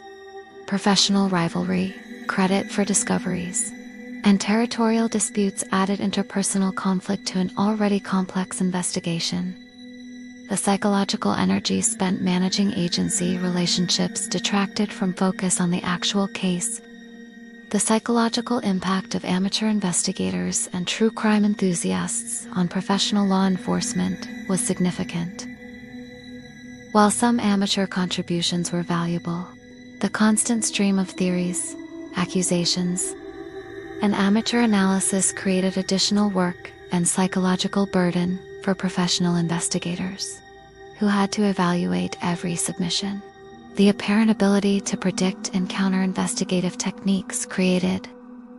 Professional rivalry, credit for discoveries, and territorial disputes added interpersonal conflict to an already complex investigation. The psychological energy spent managing agency relationships detracted from focus on the actual case. The psychological impact of amateur investigators and true crime enthusiasts on professional law enforcement was significant. While some amateur contributions were valuable, the constant stream of theories, accusations. An amateur analysis created additional work and psychological burden for professional investigators, who had to evaluate every submission. The apparent ability to predict and counter investigative techniques created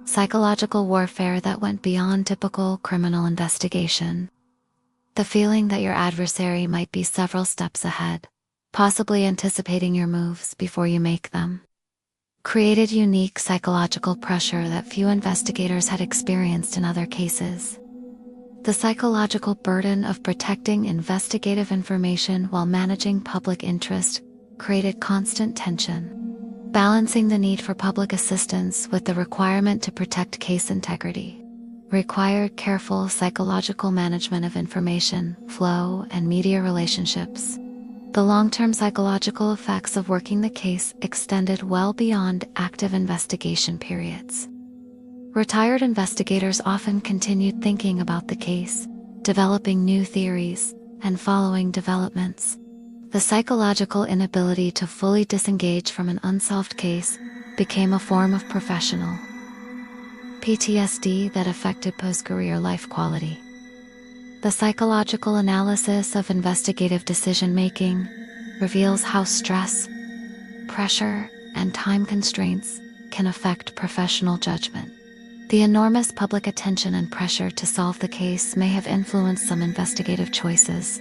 psychological warfare that went beyond typical criminal investigation. The feeling that your adversary might be several steps ahead, possibly anticipating your moves before you make them, created unique psychological pressure that few investigators had experienced in other cases. The psychological burden of protecting investigative information while managing public interest created constant tension, balancing the need for public assistance with the requirement to protect case integrity. Required careful psychological management of information flow and media relationships. The long-term psychological effects of working the case extended well beyond active investigation periods. Retired investigators often continued thinking about the case, developing new theories, and following developments. The psychological inability to fully disengage from an unsolved case became a form of professional PTSD that affected post-career life quality. The psychological analysis of investigative decision-making reveals how stress, pressure, and time constraints can affect professional judgment. The enormous public attention and pressure to solve the case may have influenced some investigative choices,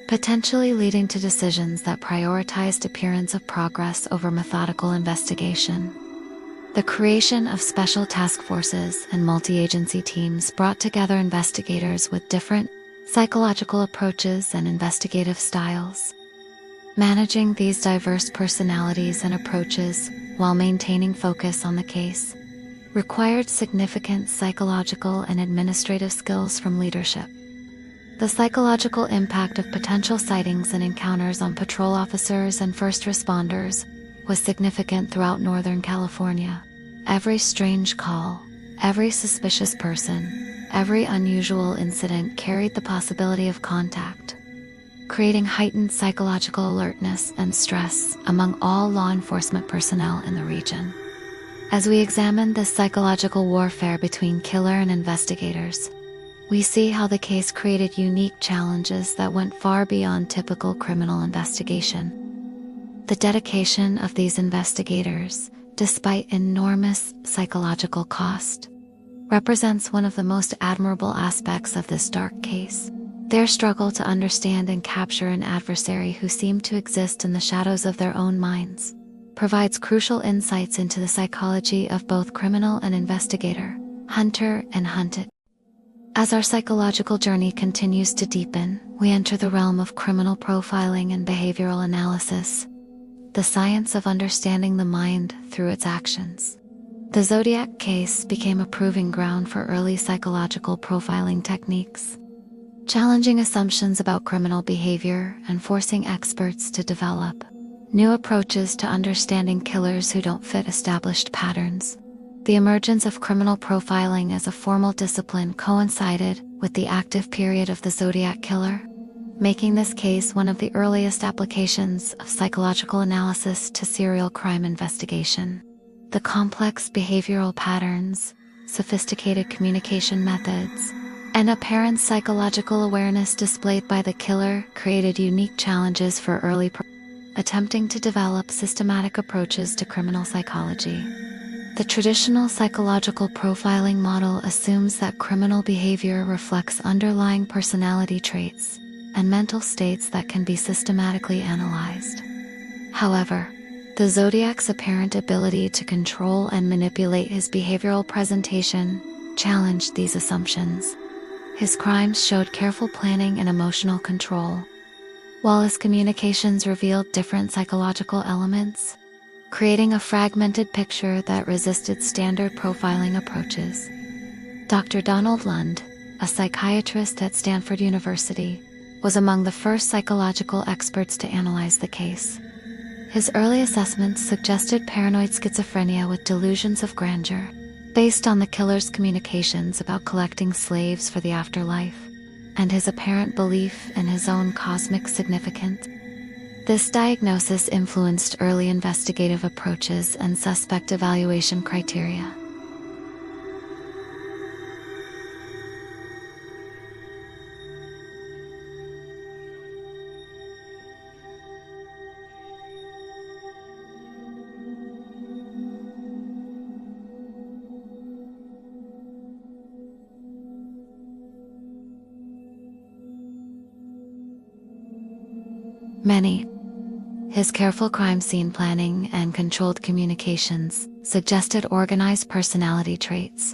potentially leading to decisions that prioritized appearance of progress over methodical investigation. The creation of special task forces and multi-agency teams brought together investigators with different psychological approaches and investigative styles. Managing these diverse personalities and approaches while maintaining focus on the case required significant psychological and administrative skills from leadership. The psychological impact of potential sightings and encounters on patrol officers and first responders was significant throughout Northern California. Every strange call, every suspicious person, every unusual incident carried the possibility of contact, creating heightened psychological alertness and stress among all law enforcement personnel in the region. As we examine this psychological warfare between killer and investigators, we see how the case created unique challenges that went far beyond typical criminal investigation. The dedication of these investigators, despite enormous psychological cost, represents one of the most admirable aspects of this dark case. Their struggle to understand and capture an adversary who seemed to exist in the shadows of their own minds provides crucial insights into the psychology of both criminal and investigator, hunter and hunted. As our psychological journey continues to deepen, we enter the realm of criminal profiling and behavioral analysis, the science of understanding the mind through its actions. The Zodiac case became a proving ground for early psychological profiling techniques, challenging assumptions about criminal behavior and forcing experts to develop new approaches to understanding killers who don't fit established patterns. The emergence of criminal profiling as a formal discipline coincided with the active period of the Zodiac Killer, making this case one of the earliest applications of psychological analysis to serial crime investigation. The complex behavioral patterns, sophisticated communication methods, and apparent psychological awareness displayed by the killer created unique challenges for early attempting to develop systematic approaches to criminal psychology. The traditional psychological profiling model assumes that criminal behavior reflects underlying personality traits and mental states that can be systematically analyzed. However, the Zodiac's apparent ability to control and manipulate his behavioral presentation challenged these assumptions. His crimes showed careful planning and emotional control, while his communications revealed different psychological elements, creating a fragmented picture that resisted standard profiling approaches. Dr. Donald Lund, a psychiatrist at Stanford University, was among the first psychological experts to analyze the case. His early assessments suggested paranoid schizophrenia with delusions of grandeur, based on the killer's communications about collecting slaves for the afterlife, and his apparent belief in his own cosmic significance. This diagnosis influenced early investigative approaches and suspect evaluation criteria. His careful crime scene planning and controlled communications suggested organized personality traits,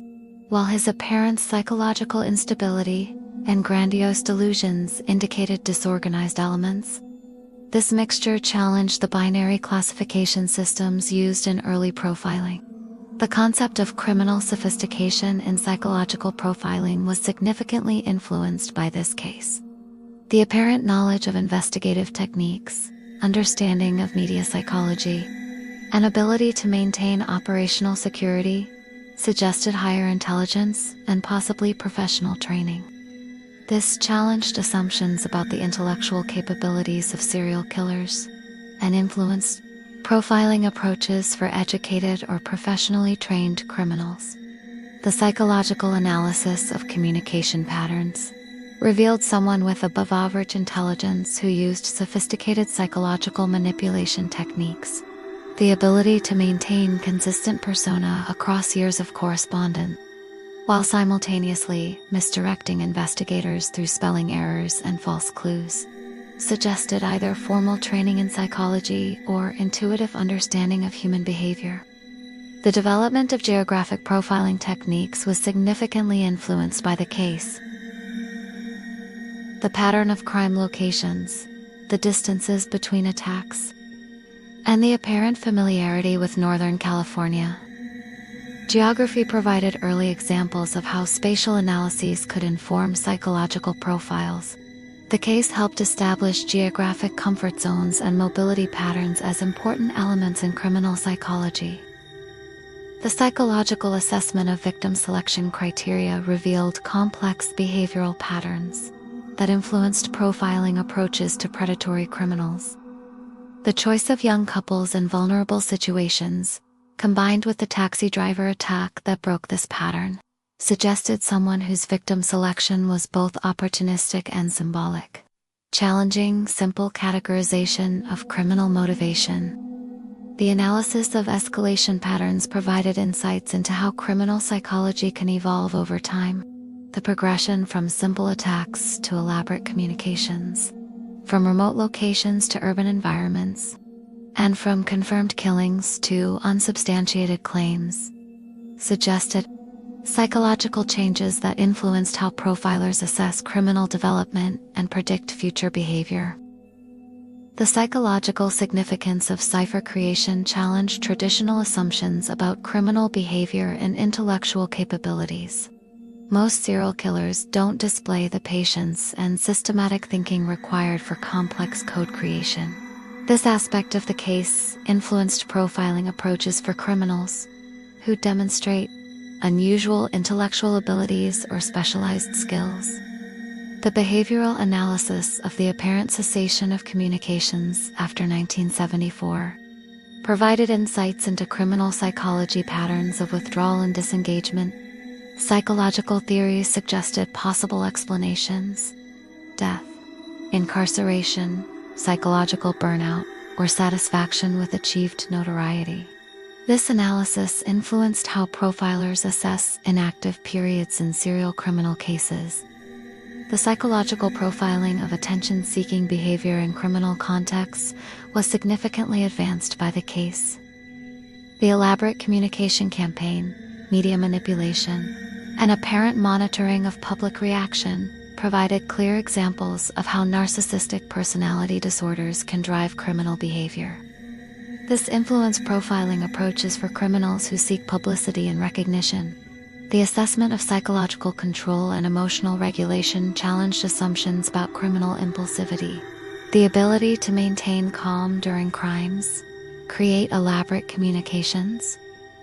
while his apparent psychological instability and grandiose delusions indicated disorganized elements. This mixture challenged the binary classification systems used in early profiling. The concept of criminal sophistication in psychological profiling was significantly influenced by this case. The apparent knowledge of investigative techniques, understanding of media psychology, and ability to maintain operational security suggested higher intelligence and possibly professional training. This challenged assumptions about the intellectual capabilities of serial killers and influenced profiling approaches for educated or professionally trained criminals. The psychological analysis of communication patterns revealed someone with above-average intelligence who used sophisticated psychological manipulation techniques, the ability to maintain consistent persona across years of correspondence, while simultaneously misdirecting investigators through spelling errors and false clues, suggested either formal training in psychology or intuitive understanding of human behavior. The development of geographic profiling techniques was significantly influenced by the case. The pattern of crime locations, the distances between attacks, and the apparent familiarity with Northern California. Geography provided early examples of how spatial analyses could inform psychological profiles. The case helped establish geographic comfort zones and mobility patterns as important elements in criminal psychology. The psychological assessment of victim selection criteria revealed complex behavioral patterns that influenced profiling approaches to predatory criminals. The choice of young couples in vulnerable situations, combined with the taxi driver attack that broke this pattern, suggested someone whose victim selection was both opportunistic and symbolic, challenging simple categorization of criminal motivation. The analysis of escalation patterns provided insights into how criminal psychology can evolve over time. The progression from simple attacks to elaborate communications, from remote locations to urban environments, and from confirmed killings to unsubstantiated claims, suggested psychological changes that influenced how profilers assess criminal development and predict future behavior. The psychological significance of cipher creation challenged traditional assumptions about criminal behavior and intellectual capabilities. Most serial killers don't display the patience and systematic thinking required for complex code creation. This aspect of the case influenced profiling approaches for criminals who demonstrate unusual intellectual abilities or specialized skills. The behavioral analysis of the apparent cessation of communications after 1974 provided insights into criminal psychology patterns of withdrawal and disengagement. Psychological theories suggested possible explanations: death, incarceration, psychological burnout, or satisfaction with achieved notoriety. This analysis influenced how profilers assess inactive periods in serial criminal cases. The psychological profiling of attention-seeking behavior in criminal contexts was significantly advanced by the case. The elaborate communication campaign, media manipulation, and apparent monitoring of public reaction provided clear examples of how narcissistic personality disorders can drive criminal behavior. This influenced profiling approaches for criminals who seek publicity and recognition. The assessment of psychological control and emotional regulation challenged assumptions about criminal impulsivity, the ability to maintain calm during crimes, create elaborate communications,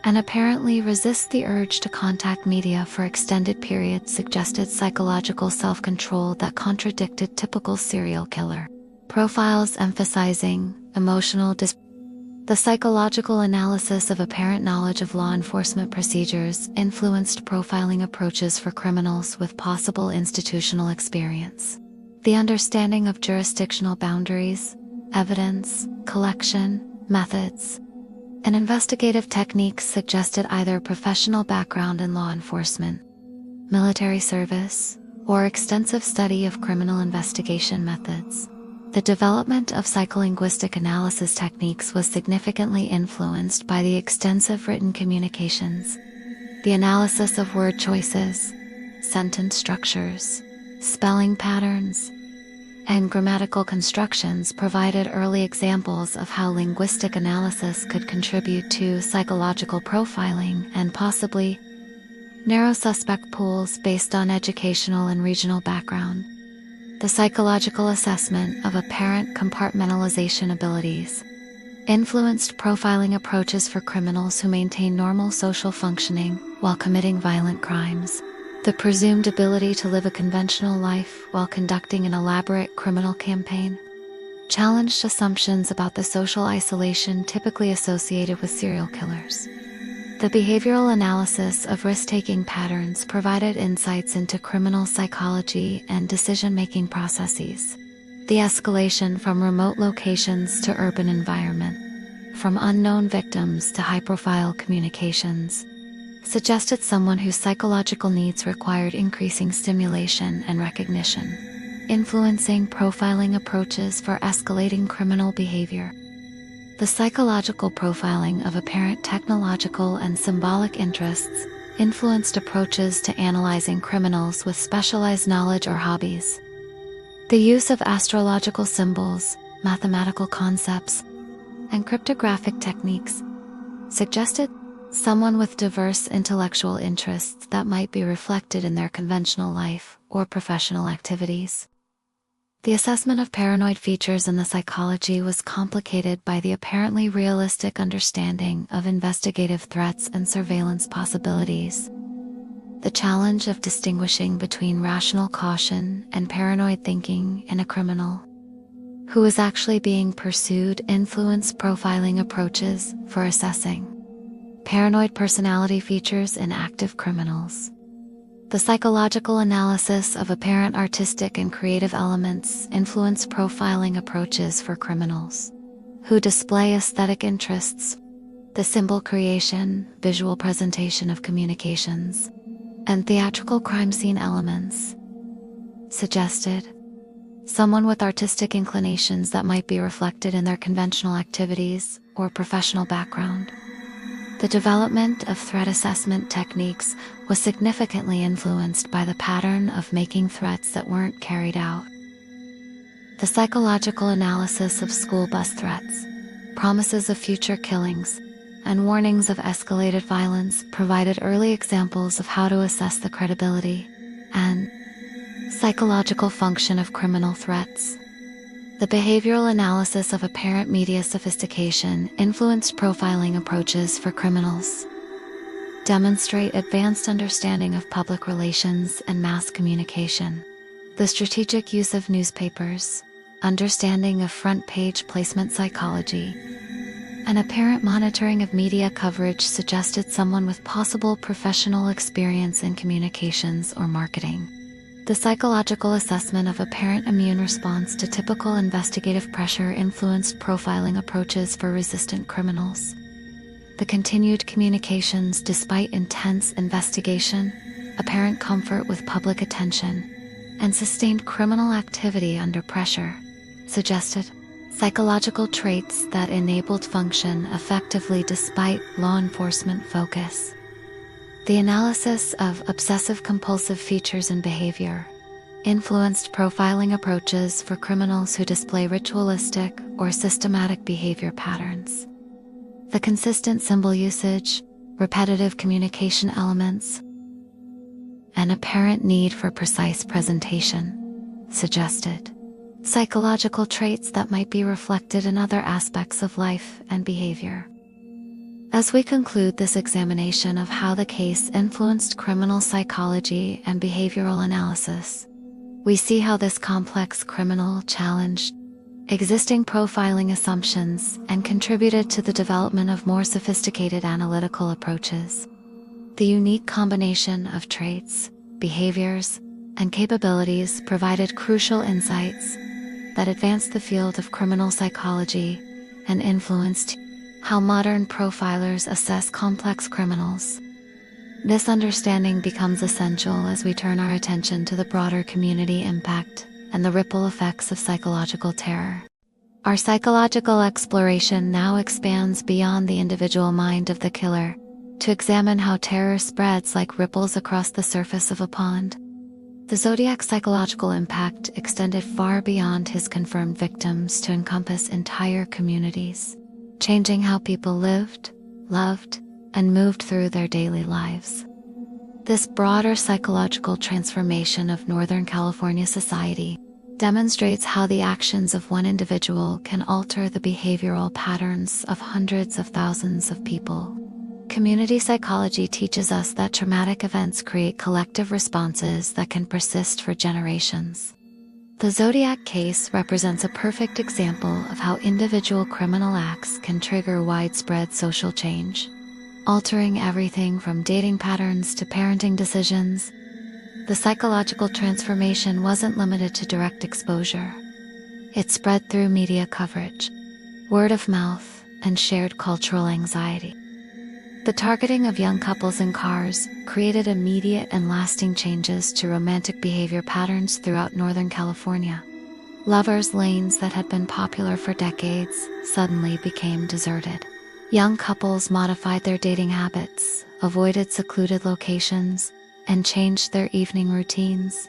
and apparently resist the urge to contact media for extended periods suggested psychological self-control that contradicted typical serial killer profiles emphasizing emotional The psychological analysis of apparent knowledge of law enforcement procedures influenced profiling approaches for criminals with possible institutional experience. The understanding of jurisdictional boundaries, evidence collection methods, and investigative techniques suggested either professional background in law enforcement, military service, or extensive study of criminal investigation methods. The development of psycholinguistic analysis techniques was significantly influenced by the extensive written communications. The analysis of word choices, sentence structures, spelling patterns, and grammatical constructions provided early examples of how linguistic analysis could contribute to psychological profiling and possibly narrow suspect pools based on educational and regional background. The psychological assessment of apparent compartmentalization abilities influenced profiling approaches for criminals who maintain normal social functioning while committing violent crimes. The presumed ability to live a conventional life while conducting an elaborate criminal campaign challenged assumptions about the social isolation typically associated with serial killers. The behavioral analysis of risk-taking patterns provided insights into criminal psychology and decision-making processes. The escalation from remote locations to urban environment, from unknown victims to high-profile communications, suggested someone whose psychological needs required increasing stimulation and recognition, influencing profiling approaches for escalating criminal behavior. The psychological profiling of apparent technological and symbolic interests influenced approaches to analyzing criminals with specialized knowledge or hobbies. The use of astrological symbols, mathematical concepts, and cryptographic techniques suggested someone with diverse intellectual interests that might be reflected in their conventional life or professional activities. The assessment of paranoid features in the psychology was complicated by the apparently realistic understanding of investigative threats and surveillance possibilities. The challenge of distinguishing between rational caution and paranoid thinking in a criminal who is actually being pursued influenced profiling approaches for assessing paranoid personality features in active criminals. The psychological analysis of apparent artistic and creative elements influence profiling approaches for criminals who display aesthetic interests. The symbol creation, visual presentation of communications, and theatrical crime scene elements suggested someone with artistic inclinations that might be reflected in their conventional activities or professional background. The development of threat assessment techniques was significantly influenced by the pattern of making threats that weren't carried out. The psychological analysis of school bus threats, promises of future killings, and warnings of escalated violence provided early examples of how to assess the credibility and psychological function of criminal threats. The behavioral analysis of apparent media sophistication influenced profiling approaches for criminals. Demonstrate advanced understanding of public relations and mass communication. The strategic use of newspapers, understanding of front-page placement psychology, and apparent monitoring of media coverage suggested someone with possible professional experience in communications or marketing. The psychological assessment of apparent immune response to typical investigative pressure influenced profiling approaches for resistant criminals. The continued communications despite intense investigation, apparent comfort with public attention, and sustained criminal activity under pressure suggested psychological traits that enabled function effectively despite law enforcement focus. The analysis of obsessive-compulsive features and behavior influenced profiling approaches for criminals who display ritualistic or systematic behavior patterns. The consistent symbol usage, repetitive communication elements, and apparent need for precise presentation suggested psychological traits that might be reflected in other aspects of life and behavior. As we conclude this examination of how the case influenced criminal psychology and behavioral analysis, we see how this complex criminal challenged existing profiling assumptions and contributed to the development of more sophisticated analytical approaches. The unique combination of traits, behaviors, and capabilities provided crucial insights that advanced the field of criminal psychology and influenced how modern profilers assess complex criminals. This understanding becomes essential as we turn our attention to the broader community impact and the ripple effects of psychological terror. Our psychological exploration now expands beyond the individual mind of the killer to examine how terror spreads like ripples across the surface of a pond. The Zodiac's psychological impact extended far beyond his confirmed victims to encompass entire communities, changing how people lived, loved, and moved through their daily lives. This broader psychological transformation of Northern California society demonstrates how the actions of one individual can alter the behavioral patterns of hundreds of thousands of people. Community psychology teaches us that traumatic events create collective responses that can persist for generations. The Zodiac case represents a perfect example of how individual criminal acts can trigger widespread social change, altering everything from dating patterns to parenting decisions. The psychological transformation wasn't limited to direct exposure. It spread through media coverage, word of mouth, and shared cultural anxiety. The targeting of young couples in cars created immediate and lasting changes to romantic behavior patterns throughout Northern California. Lovers' lanes that had been popular for decades suddenly became deserted. Young couples modified their dating habits, avoided secluded locations, and changed their evening routines.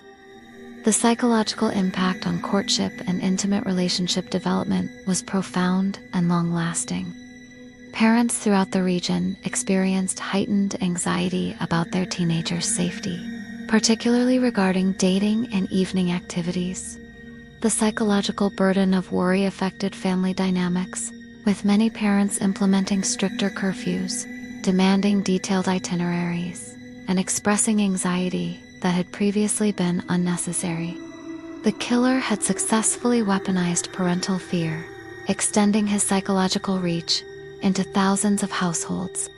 The psychological impact on courtship and intimate relationship development was profound and long-lasting. Parents throughout the region experienced heightened anxiety about their teenagers' safety, particularly regarding dating and evening activities. The psychological burden of worry affected family dynamics, with many parents implementing stricter curfews, demanding detailed itineraries, and expressing anxiety that had previously been unnecessary. The killer had successfully weaponized parental fear, extending his psychological reach into thousands of households.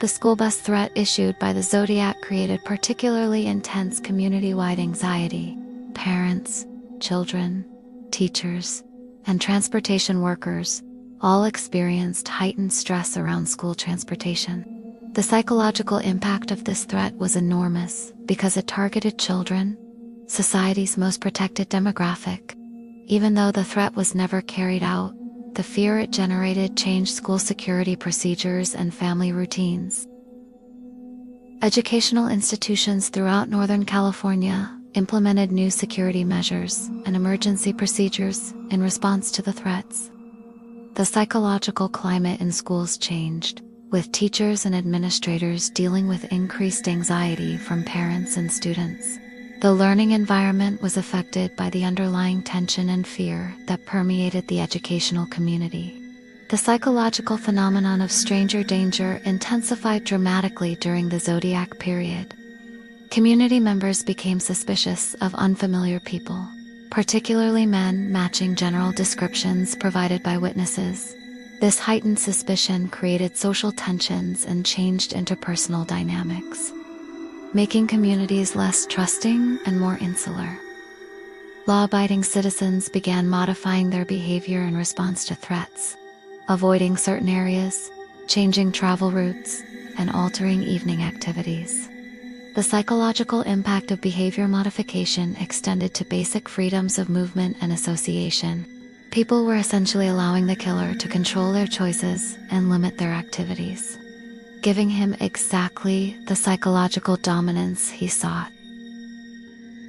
The school bus threat issued by the Zodiac created particularly intense community-wide anxiety. Parents, children, teachers, and transportation workers all experienced heightened stress around school transportation. The psychological impact of this threat was enormous because it targeted children, society's most protected demographic. Even though the threat was never carried out, the fear it generated changed school security procedures and family routines. Educational institutions throughout Northern California implemented new security measures and emergency procedures in response to the threats. The psychological climate in schools changed, with teachers and administrators dealing with increased anxiety from parents and students. The learning environment was affected by the underlying tension and fear that permeated the educational community. The psychological phenomenon of stranger danger intensified dramatically during the Zodiac period. Community members became suspicious of unfamiliar people, particularly men matching general descriptions provided by witnesses. This heightened suspicion created social tensions and changed interpersonal dynamics, making communities less trusting and more insular. Law-abiding citizens began modifying their behavior in response to threats, avoiding certain areas, changing travel routes, and altering evening activities. The psychological impact of behavior modification extended to basic freedoms of movement and association. People were essentially allowing the killer to control their choices and limit their activities, giving him exactly the psychological dominance he sought.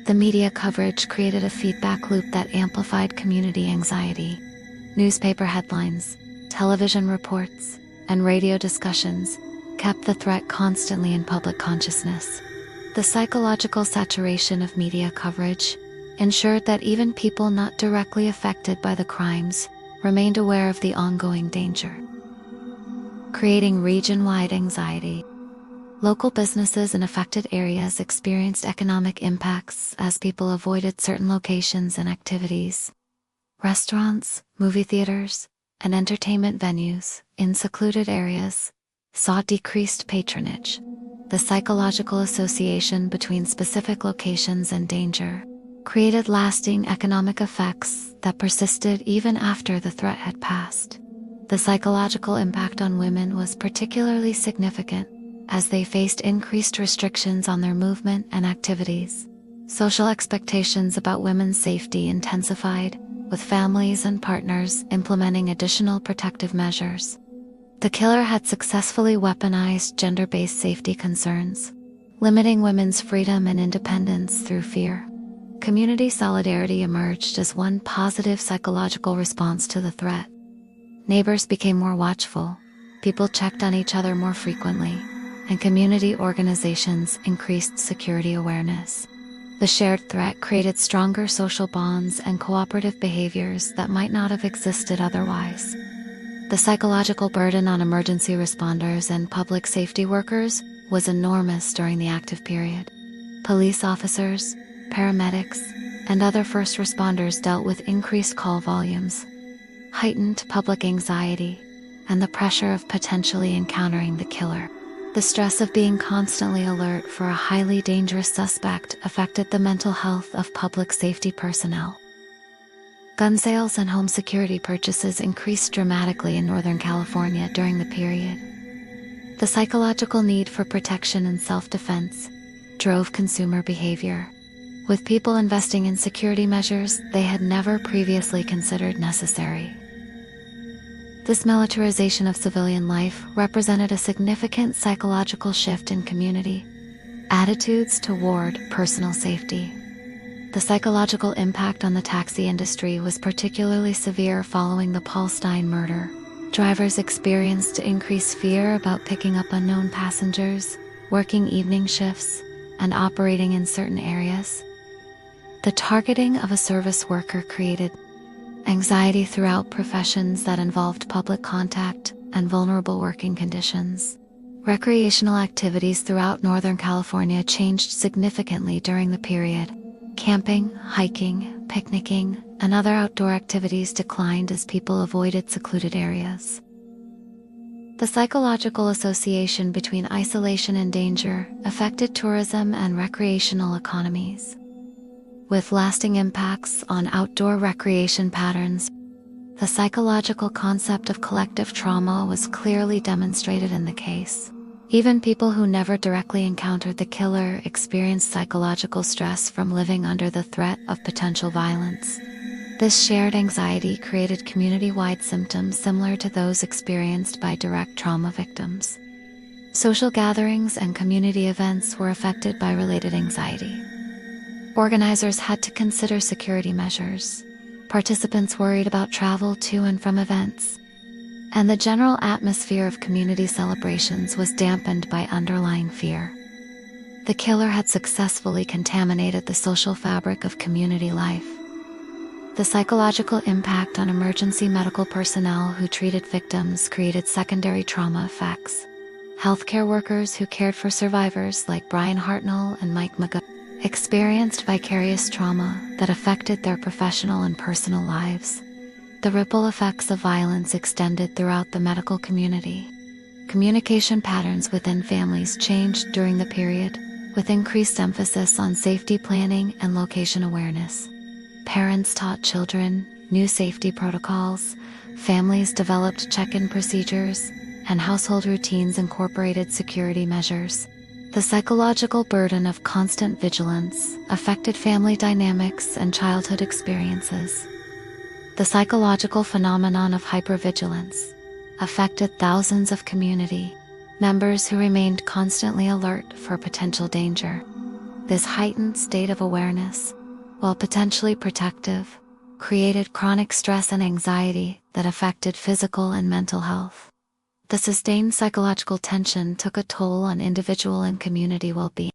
The media coverage created a feedback loop that amplified community anxiety. Newspaper headlines, television reports, and radio discussions kept the threat constantly in public consciousness. The psychological saturation of media coverage ensured that even people not directly affected by the crimes remained aware of the ongoing danger, creating region-wide anxiety. Local businesses in affected areas experienced economic impacts as people avoided certain locations and activities. Restaurants, movie theaters, and entertainment venues in secluded areas saw decreased patronage. The psychological association between specific locations and danger created lasting economic effects that persisted even after the threat had passed. The psychological impact on women was particularly significant as they faced increased restrictions on their movement and activities. Social expectations about women's safety intensified, with families and partners implementing additional protective measures. The killer had successfully weaponized gender-based safety concerns, limiting women's freedom and independence through fear. Community solidarity emerged as one positive psychological response to the threat. Neighbors became more watchful, people checked on each other more frequently, and community organizations increased security awareness. The shared threat created stronger social bonds and cooperative behaviors that might not have existed otherwise. The psychological burden on emergency responders and public safety workers was enormous during the active period. Police officers, paramedics, and other first responders dealt with increased call volumes, heightened public anxiety, and the pressure of potentially encountering the killer. The stress of being constantly alert for a highly dangerous suspect affected the mental health of public safety personnel. Gun sales and home security purchases increased dramatically in Northern California during the period. The psychological need for protection and self-defense drove consumer behavior, with people investing in security measures they had never previously considered necessary. This militarization of civilian life represented a significant psychological shift in community attitudes toward personal safety. The psychological impact on the taxi industry was particularly severe following the Paul Stein murder. Drivers experienced increased fear about picking up unknown passengers, working evening shifts, and operating in certain areas. The targeting of a service worker created anxiety throughout professions that involved public contact and vulnerable working conditions. Recreational activities throughout Northern California changed significantly during the period. Camping, hiking, picnicking, and other outdoor activities declined as people avoided secluded areas. The psychological association between isolation and danger affected tourism and recreational economies, with lasting impacts on outdoor recreation patterns. The psychological concept of collective trauma was clearly demonstrated in the case. Even people who never directly encountered the killer experienced psychological stress from living under the threat of potential violence. This shared anxiety created community-wide symptoms similar to those experienced by direct trauma victims. Social gatherings and community events were affected by related anxiety. Organizers had to consider security measures. Participants worried about travel to and from events, and the general atmosphere of community celebrations was dampened by underlying fear. The killer had successfully contaminated the social fabric of community life. The psychological impact on emergency medical personnel who treated victims created secondary trauma effects. Healthcare workers who cared for survivors like Brian Hartnell and Mike McGowan experienced vicarious trauma that affected their professional and personal lives. The ripple effects of violence extended throughout the medical community. Communication patterns within families changed during the period, with increased emphasis on safety planning and location awareness. Parents taught children new safety protocols, families developed check-in procedures, and household routines incorporated security measures. The psychological burden of constant vigilance affected family dynamics and childhood experiences. The psychological phenomenon of hypervigilance affected thousands of community members who remained constantly alert for potential danger. This heightened state of awareness, while potentially protective, created chronic stress and anxiety that affected physical and mental health. The sustained psychological tension took a toll on individual and community well-being.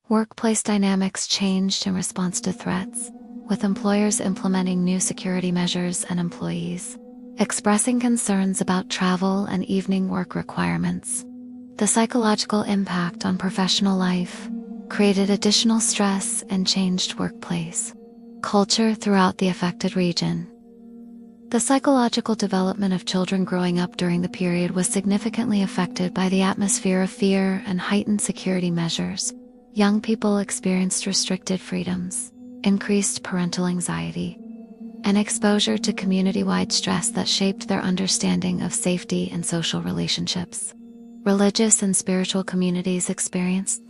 Workplace dynamics changed in response to threats, with employers implementing new security measures and employees expressing concerns about travel and evening work requirements. The psychological impact on professional life created additional stress and changed workplace culture throughout the affected region. The psychological development of children growing up during the period was significantly affected by the atmosphere of fear and heightened security measures. Young people experienced restricted freedoms, increased parental anxiety, and exposure to community-wide stress that shaped their understanding of safety and social relationships. Religious and spiritual communities experienced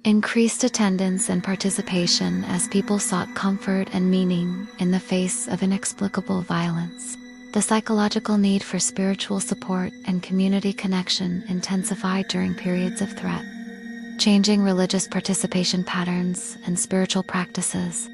increased attendance and participation as people sought comfort and meaning in the face of inexplicable violence. The psychological need for spiritual support and community connection intensified during periods of threat. Changing religious participation patterns and spiritual practices.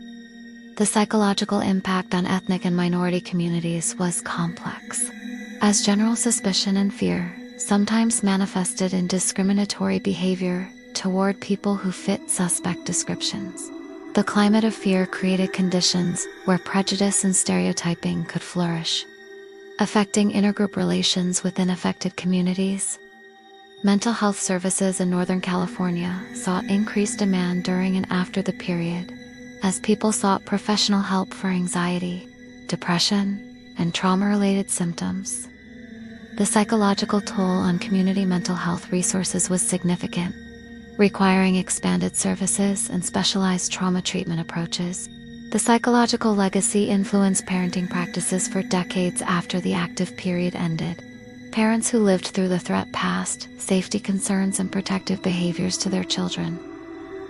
The psychological impact on ethnic and minority communities was complex, as general suspicion and fear sometimes manifested in discriminatory behavior toward people who fit suspect descriptions. The climate of fear created conditions where prejudice and stereotyping could flourish, affecting intergroup relations within affected communities. Mental health services in Northern California saw increased demand during and after the period, as people sought professional help for anxiety, depression, and trauma-related symptoms. The psychological toll on community mental health resources was significant, requiring expanded services and specialized trauma treatment approaches. The psychological legacy influenced parenting practices for decades after the active period ended. Parents who lived through the threat passed safety concerns and protective behaviors to their children,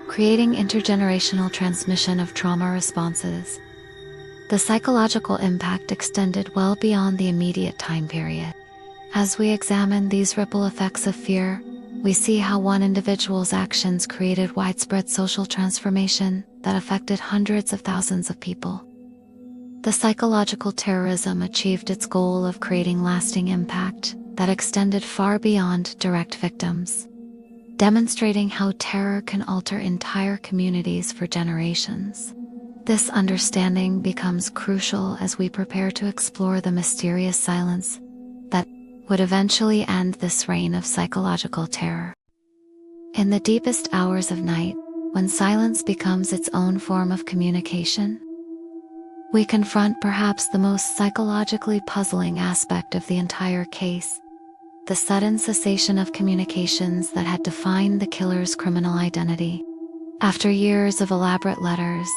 creating intergenerational transmission of trauma responses. The psychological impact extended well beyond the immediate time period. As we examine these ripple effects of fear, we see how one individual's actions created widespread social transformation that affected hundreds of thousands of people. The psychological terrorism achieved its goal of creating lasting impact that extended far beyond direct victims, demonstrating how terror can alter entire communities for generations. This understanding becomes crucial as we prepare to explore the mysterious silence that would eventually end this reign of psychological terror. In the deepest hours of night, when silence becomes its own form of communication, we confront perhaps the most psychologically puzzling aspect of the entire case: the sudden cessation of communications that had defined the killer's criminal identity. After years of elaborate letters,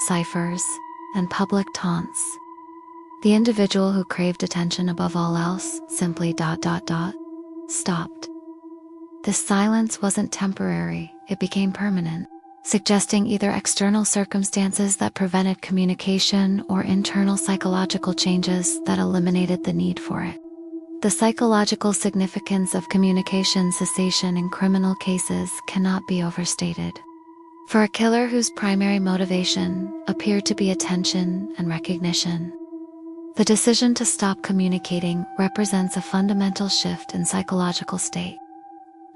ciphers, and public taunts, the individual who craved attention above all else simply stopped. This silence wasn't temporary, it became permanent, suggesting either external circumstances that prevented communication or internal psychological changes that eliminated the need for it. The psychological significance of communication cessation in criminal cases cannot be overstated. For a killer whose primary motivation appeared to be attention and recognition, the decision to stop communicating represents a fundamental shift in psychological state.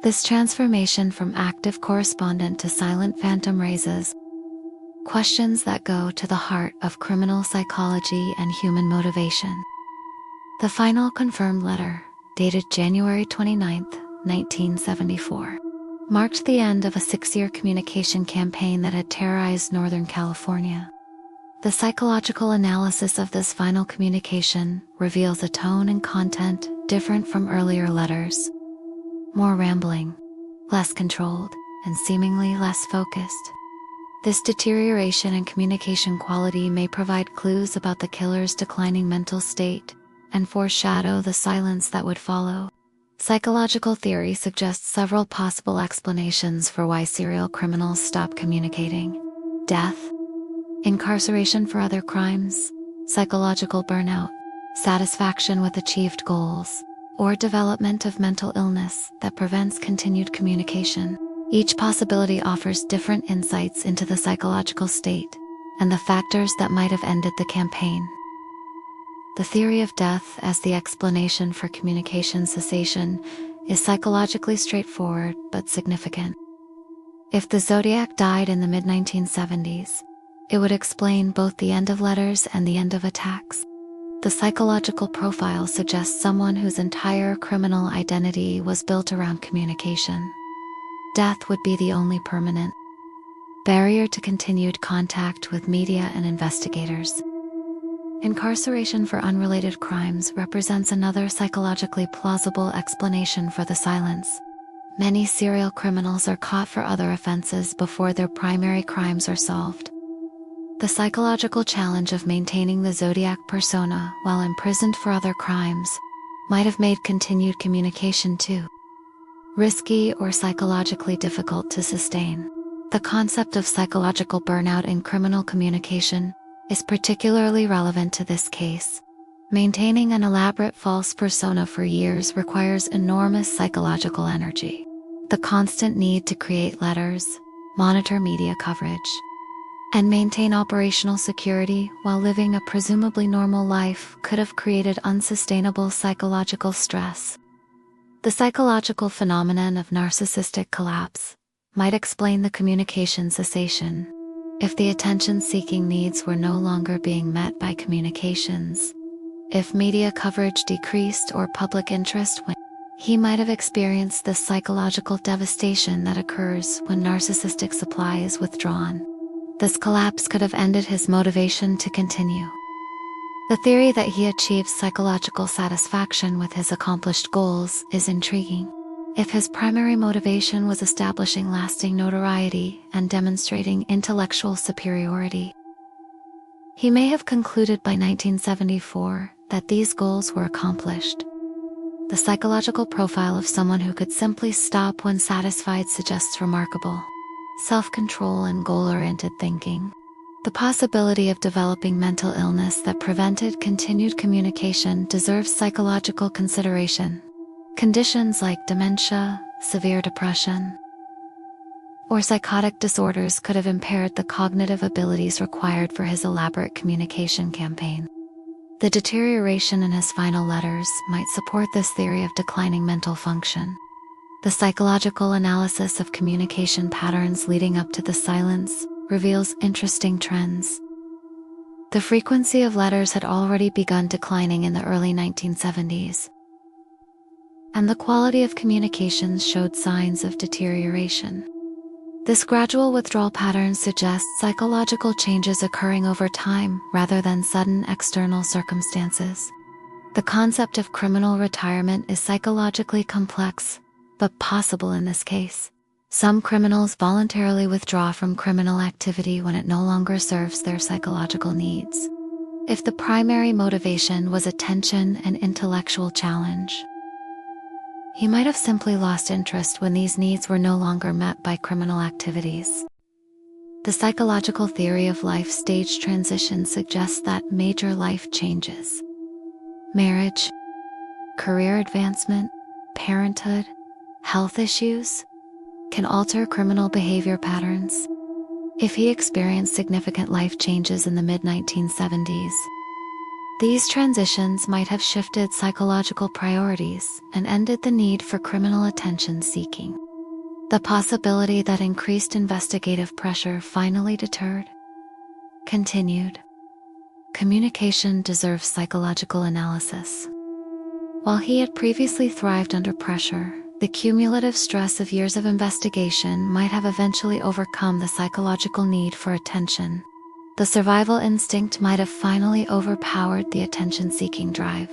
This transformation from active correspondent to silent phantom raises questions that go to the heart of criminal psychology and human motivation. The final confirmed letter, dated January 29, 1974, marked the end of a 6-year communication campaign that had terrorized Northern California. The psychological analysis of this final communication reveals a tone and content different from earlier letters: more rambling, less controlled, and seemingly less focused. This deterioration in communication quality may provide clues about the killer's declining mental state and foreshadow the silence that would follow. Psychological theory suggests several possible explanations for why serial criminals stop communicating: death, incarceration for other crimes, psychological burnout, satisfaction with achieved goals, or development of mental illness that prevents continued communication. Each possibility offers different insights into the psychological state and the factors that might have ended the campaign. The theory of death as the explanation for communication cessation is psychologically straightforward but significant. If the Zodiac died in the mid-1970s, it would explain both the end of letters and the end of attacks. The psychological profile suggests someone whose entire criminal identity was built around communication. Death would be the only permanent barrier to continued contact with media and investigators. Incarceration for unrelated crimes represents another psychologically plausible explanation for the silence. Many serial criminals are caught for other offenses before their primary crimes are solved. The psychological challenge of maintaining the Zodiac persona while imprisoned for other crimes might have made continued communication too risky or psychologically difficult to sustain. The concept of psychological burnout in criminal communication is particularly relevant to this case. Maintaining an elaborate false persona for years requires enormous psychological energy. The constant need to create letters, monitor media coverage, and maintain operational security while living a presumably normal life could have created unsustainable psychological stress. The psychological phenomenon of narcissistic collapse might explain the communication cessation. If the attention-seeking needs were no longer being met by communications, if media coverage decreased or public interest waned, he might have experienced the psychological devastation that occurs when narcissistic supply is withdrawn. This collapse could have ended his motivation to continue. The theory that he achieves psychological satisfaction with his accomplished goals is intriguing. If his primary motivation was establishing lasting notoriety and demonstrating intellectual superiority, he may have concluded by 1974 that these goals were accomplished. The psychological profile of someone who could simply stop when satisfied suggests remarkable self-control and goal-oriented thinking. The possibility of developing mental illness that prevented continued communication deserves psychological consideration. Conditions like dementia, severe depression, or psychotic disorders could have impaired the cognitive abilities required for his elaborate communication campaign. The deterioration in his final letters might support this theory of declining mental function. The psychological analysis of communication patterns leading up to the silence reveals interesting trends. The frequency of letters had already begun declining in the early 1970s, and the quality of communications showed signs of deterioration. This gradual withdrawal pattern suggests psychological changes occurring over time rather than sudden external circumstances. The concept of criminal retirement is psychologically complex, but possible in this case. Some criminals voluntarily withdraw from criminal activity when it no longer serves their psychological needs. If the primary motivation was attention and intellectual challenge, he might have simply lost interest when these needs were no longer met by criminal activities. The psychological theory of life stage transition suggests that major life changes, marriage, career advancement, parenthood, health issues, can alter criminal behavior patterns. If he experienced significant life changes in the mid-1970s, these transitions might have shifted psychological priorities and ended the need for criminal attention seeking. The possibility that increased investigative pressure finally deterred. Continued. Communication deserves psychological analysis. While he had previously thrived under pressure, the cumulative stress of years of investigation might have eventually overcome the psychological need for attention. The survival instinct might have finally overpowered the attention-seeking drive.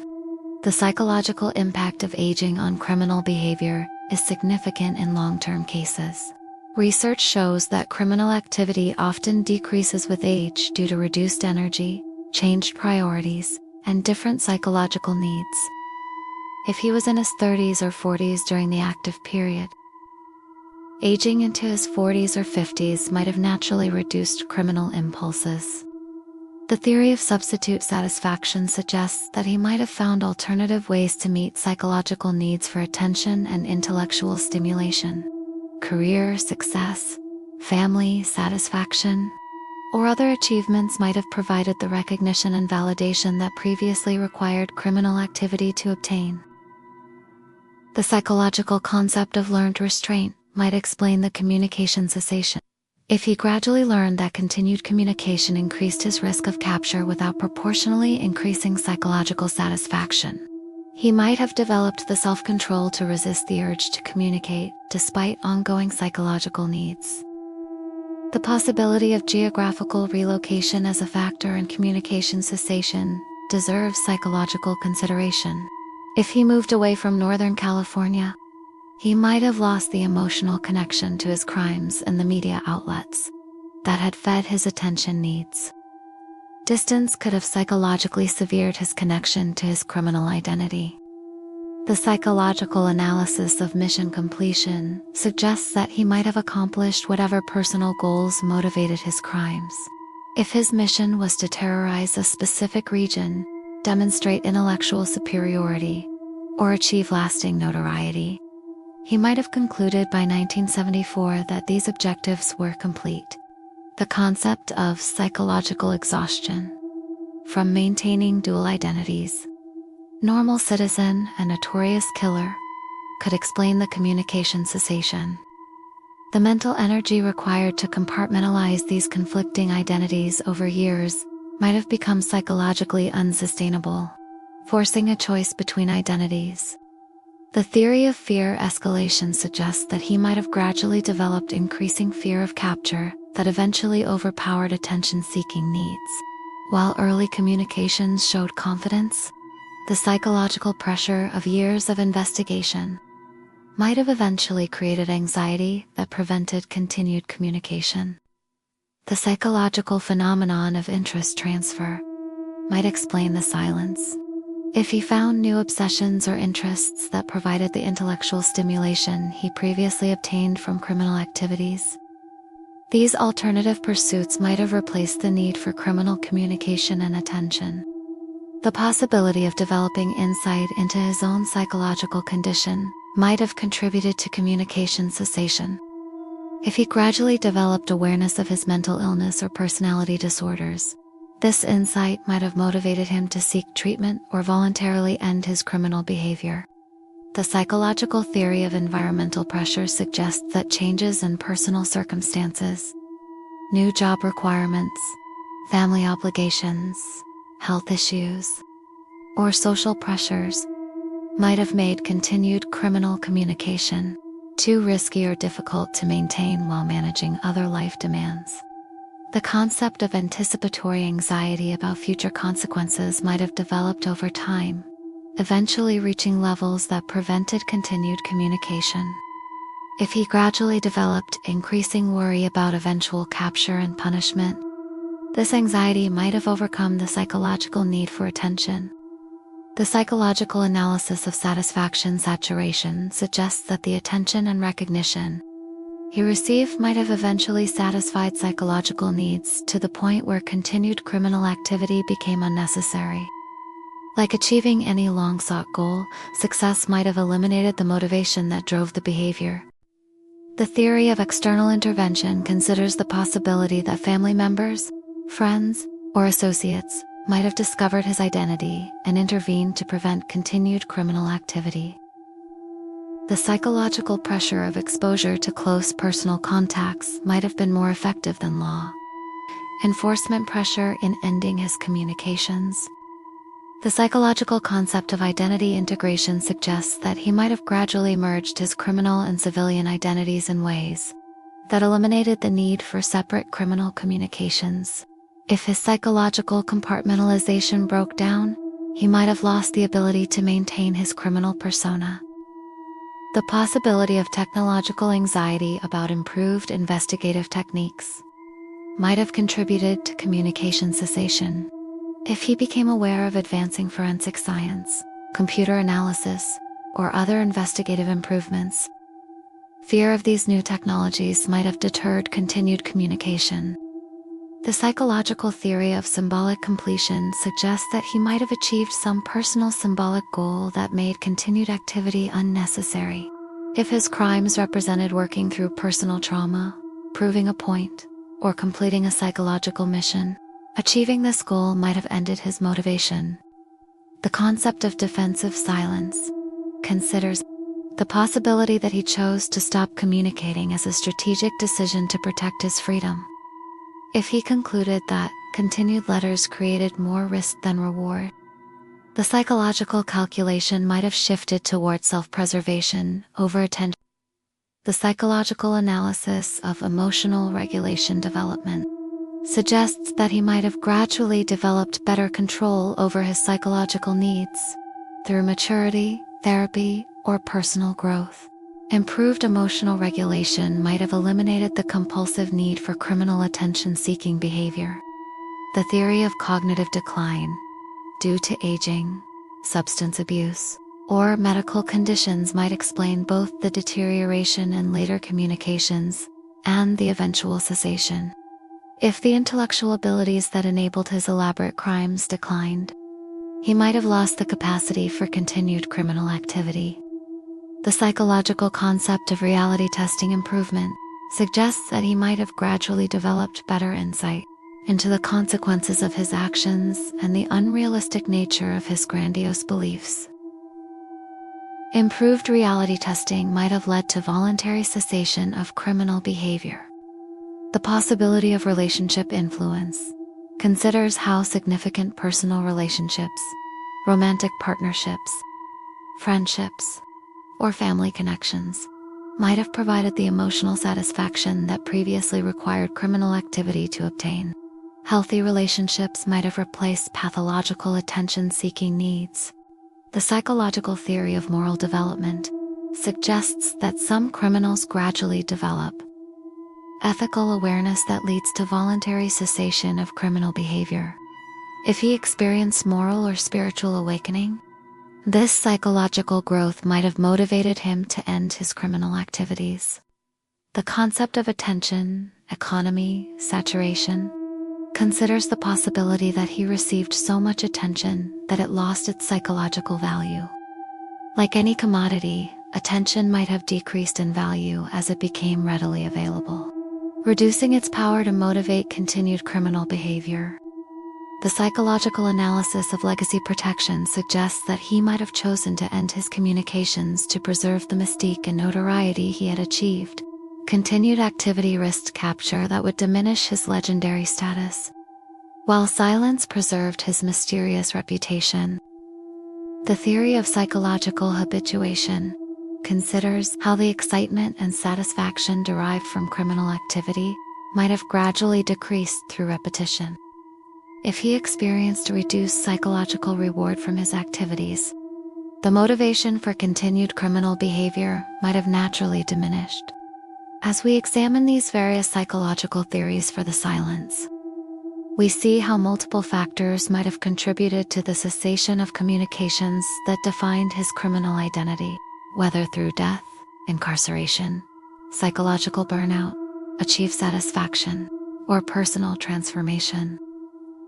The psychological impact of aging on criminal behavior is significant in long-term cases. Research shows that criminal activity often decreases with age due to reduced energy, changed priorities, and different psychological needs. If he was in his 30s or 40s during the active period, aging into his 40s or 50s might have naturally reduced criminal impulses. The theory of substitute satisfaction suggests that he might have found alternative ways to meet psychological needs for attention and intellectual stimulation. Career success, family satisfaction, or other achievements might have provided the recognition and validation that previously required criminal activity to obtain. The psychological concept of learned restraint might explain the communication cessation. If he gradually learned that continued communication increased his risk of capture without proportionally increasing psychological satisfaction, he might have developed the self-control to resist the urge to communicate despite ongoing psychological needs. The possibility of geographical relocation as a factor in communication cessation deserves psychological consideration. If he moved away from Northern California, he might have lost the emotional connection to his crimes and the media outlets that had fed his attention needs. Distance could have psychologically severed his connection to his criminal identity. The psychological analysis of mission completion suggests that he might have accomplished whatever personal goals motivated his crimes. If his mission was to terrorize a specific region, demonstrate intellectual superiority, or achieve lasting notoriety, he might have concluded by 1974 that these objectives were complete. The concept of psychological exhaustion. From maintaining dual identities, normal citizen and notorious killer, could explain the communication cessation. The mental energy required to compartmentalize these conflicting identities over years might have become psychologically unsustainable, forcing a choice between identities. The theory of fear escalation suggests that he might have gradually developed increasing fear of capture that eventually overpowered attention-seeking needs. While early communications showed confidence, the psychological pressure of years of investigation might have eventually created anxiety that prevented continued communication. The psychological phenomenon of interest transfer might explain the silence. If he found new obsessions or interests that provided the intellectual stimulation he previously obtained from criminal activities, these alternative pursuits might have replaced the need for criminal communication and attention. The possibility of developing insight into his own psychological condition might have contributed to communication cessation. If he gradually developed awareness of his mental illness or personality disorders, this insight might have motivated him to seek treatment or voluntarily end his criminal behavior. The psychological theory of environmental pressure suggests that changes in personal circumstances, new job requirements, family obligations, health issues, or social pressures might have made continued criminal communication too risky or difficult to maintain while managing other life demands. The concept of anticipatory anxiety about future consequences might have developed over time, eventually reaching levels that prevented continued communication. If he gradually developed increasing worry about eventual capture and punishment, this anxiety might have overcome the psychological need for attention. The psychological analysis of satisfaction saturation suggests that the attention and recognition he received might have eventually satisfied psychological needs to the point where continued criminal activity became unnecessary. Like achieving any long-sought goal, success might have eliminated the motivation that drove the behavior. The theory of external intervention considers the possibility that family members, friends, or associates might have discovered his identity and intervened to prevent continued criminal activity. The psychological pressure of exposure to close personal contacts might have been more effective than law enforcement pressure in ending his communications. The psychological concept of identity integration suggests that he might have gradually merged his criminal and civilian identities in ways that eliminated the need for separate criminal communications. If his psychological compartmentalization broke down, he might have lost the ability to maintain his criminal persona. The possibility of technological anxiety about improved investigative techniques might have contributed to communication cessation. If he became aware of advancing forensic science, computer analysis, or other investigative improvements, fear of these new technologies might have deterred continued communication. The psychological theory of symbolic completion suggests that he might have achieved some personal symbolic goal that made continued activity unnecessary. If his crimes represented working through personal trauma, proving a point, or completing a psychological mission, achieving this goal might have ended his motivation. The concept of defensive silence considers the possibility that he chose to stop communicating as a strategic decision to protect his freedom. If he concluded that continued letters created more risk than reward, the psychological calculation might have shifted toward self-preservation over attention. The psychological analysis of emotional regulation development suggests that he might have gradually developed better control over his psychological needs through maturity, therapy, or personal growth. Improved emotional regulation might have eliminated the compulsive need for criminal attention-seeking behavior. The theory of cognitive decline, due to aging, substance abuse, or medical conditions might explain both the deterioration in later communications and the eventual cessation. If the intellectual abilities that enabled his elaborate crimes declined, he might have lost the capacity for continued criminal activity. The psychological concept of reality testing improvement suggests that he might have gradually developed better insight into the consequences of his actions and the unrealistic nature of his grandiose beliefs. Improved reality testing might have led to voluntary cessation of criminal behavior. The possibility of relationship influence considers how significant personal relationships, romantic partnerships, friendships, or family connections might have provided the emotional satisfaction that previously required criminal activity to obtain. Healthy relationships might have replaced pathological attention-seeking needs. The psychological theory of moral development suggests that some criminals gradually develop ethical awareness that leads to voluntary cessation of criminal behavior. If he experienced moral or spiritual awakening, this psychological growth might have motivated him to end his criminal activities. The concept of attention, economy, saturation considers the possibility that he received so much attention that it lost its psychological value. Like any commodity, attention might have decreased in value as it became readily available, reducing its power to motivate continued criminal behavior. The psychological analysis of legacy protection suggests that he might have chosen to end his communications to preserve the mystique and notoriety he had achieved. Continued activity risked capture that would diminish his legendary status, while silence preserved his mysterious reputation. The theory of psychological habituation considers how the excitement and satisfaction derived from criminal activity might have gradually decreased through repetition. If he experienced a reduced psychological reward from his activities, the motivation for continued criminal behavior might have naturally diminished. As we examine these various psychological theories for the silence, we see how multiple factors might have contributed to the cessation of communications that defined his criminal identity, whether through death, incarceration, psychological burnout, achieved satisfaction, or personal transformation.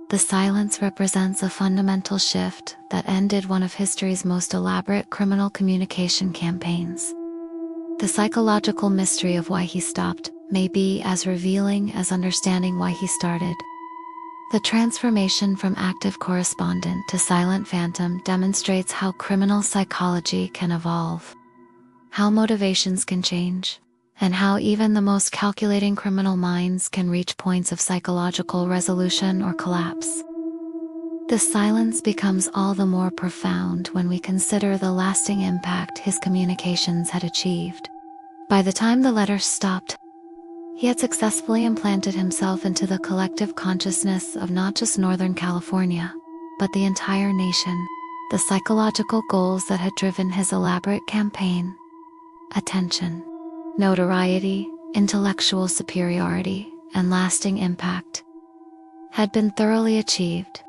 The silence represents a fundamental shift that ended one of history's most elaborate criminal communication campaigns. The psychological mystery of why he stopped may be as revealing as understanding why he started. The transformation from active correspondent to silent phantom demonstrates how criminal psychology can evolve, how motivations can change, and how even the most calculating criminal minds can reach points of psychological resolution or collapse. The silence becomes all the more profound when we consider the lasting impact his communications had achieved. By the time the letters stopped, he had successfully implanted himself into the collective consciousness of not just Northern California, but the entire nation. The psychological goals that had driven his elaborate campaign, attention, notoriety, intellectual superiority, and lasting impact, had been thoroughly achieved.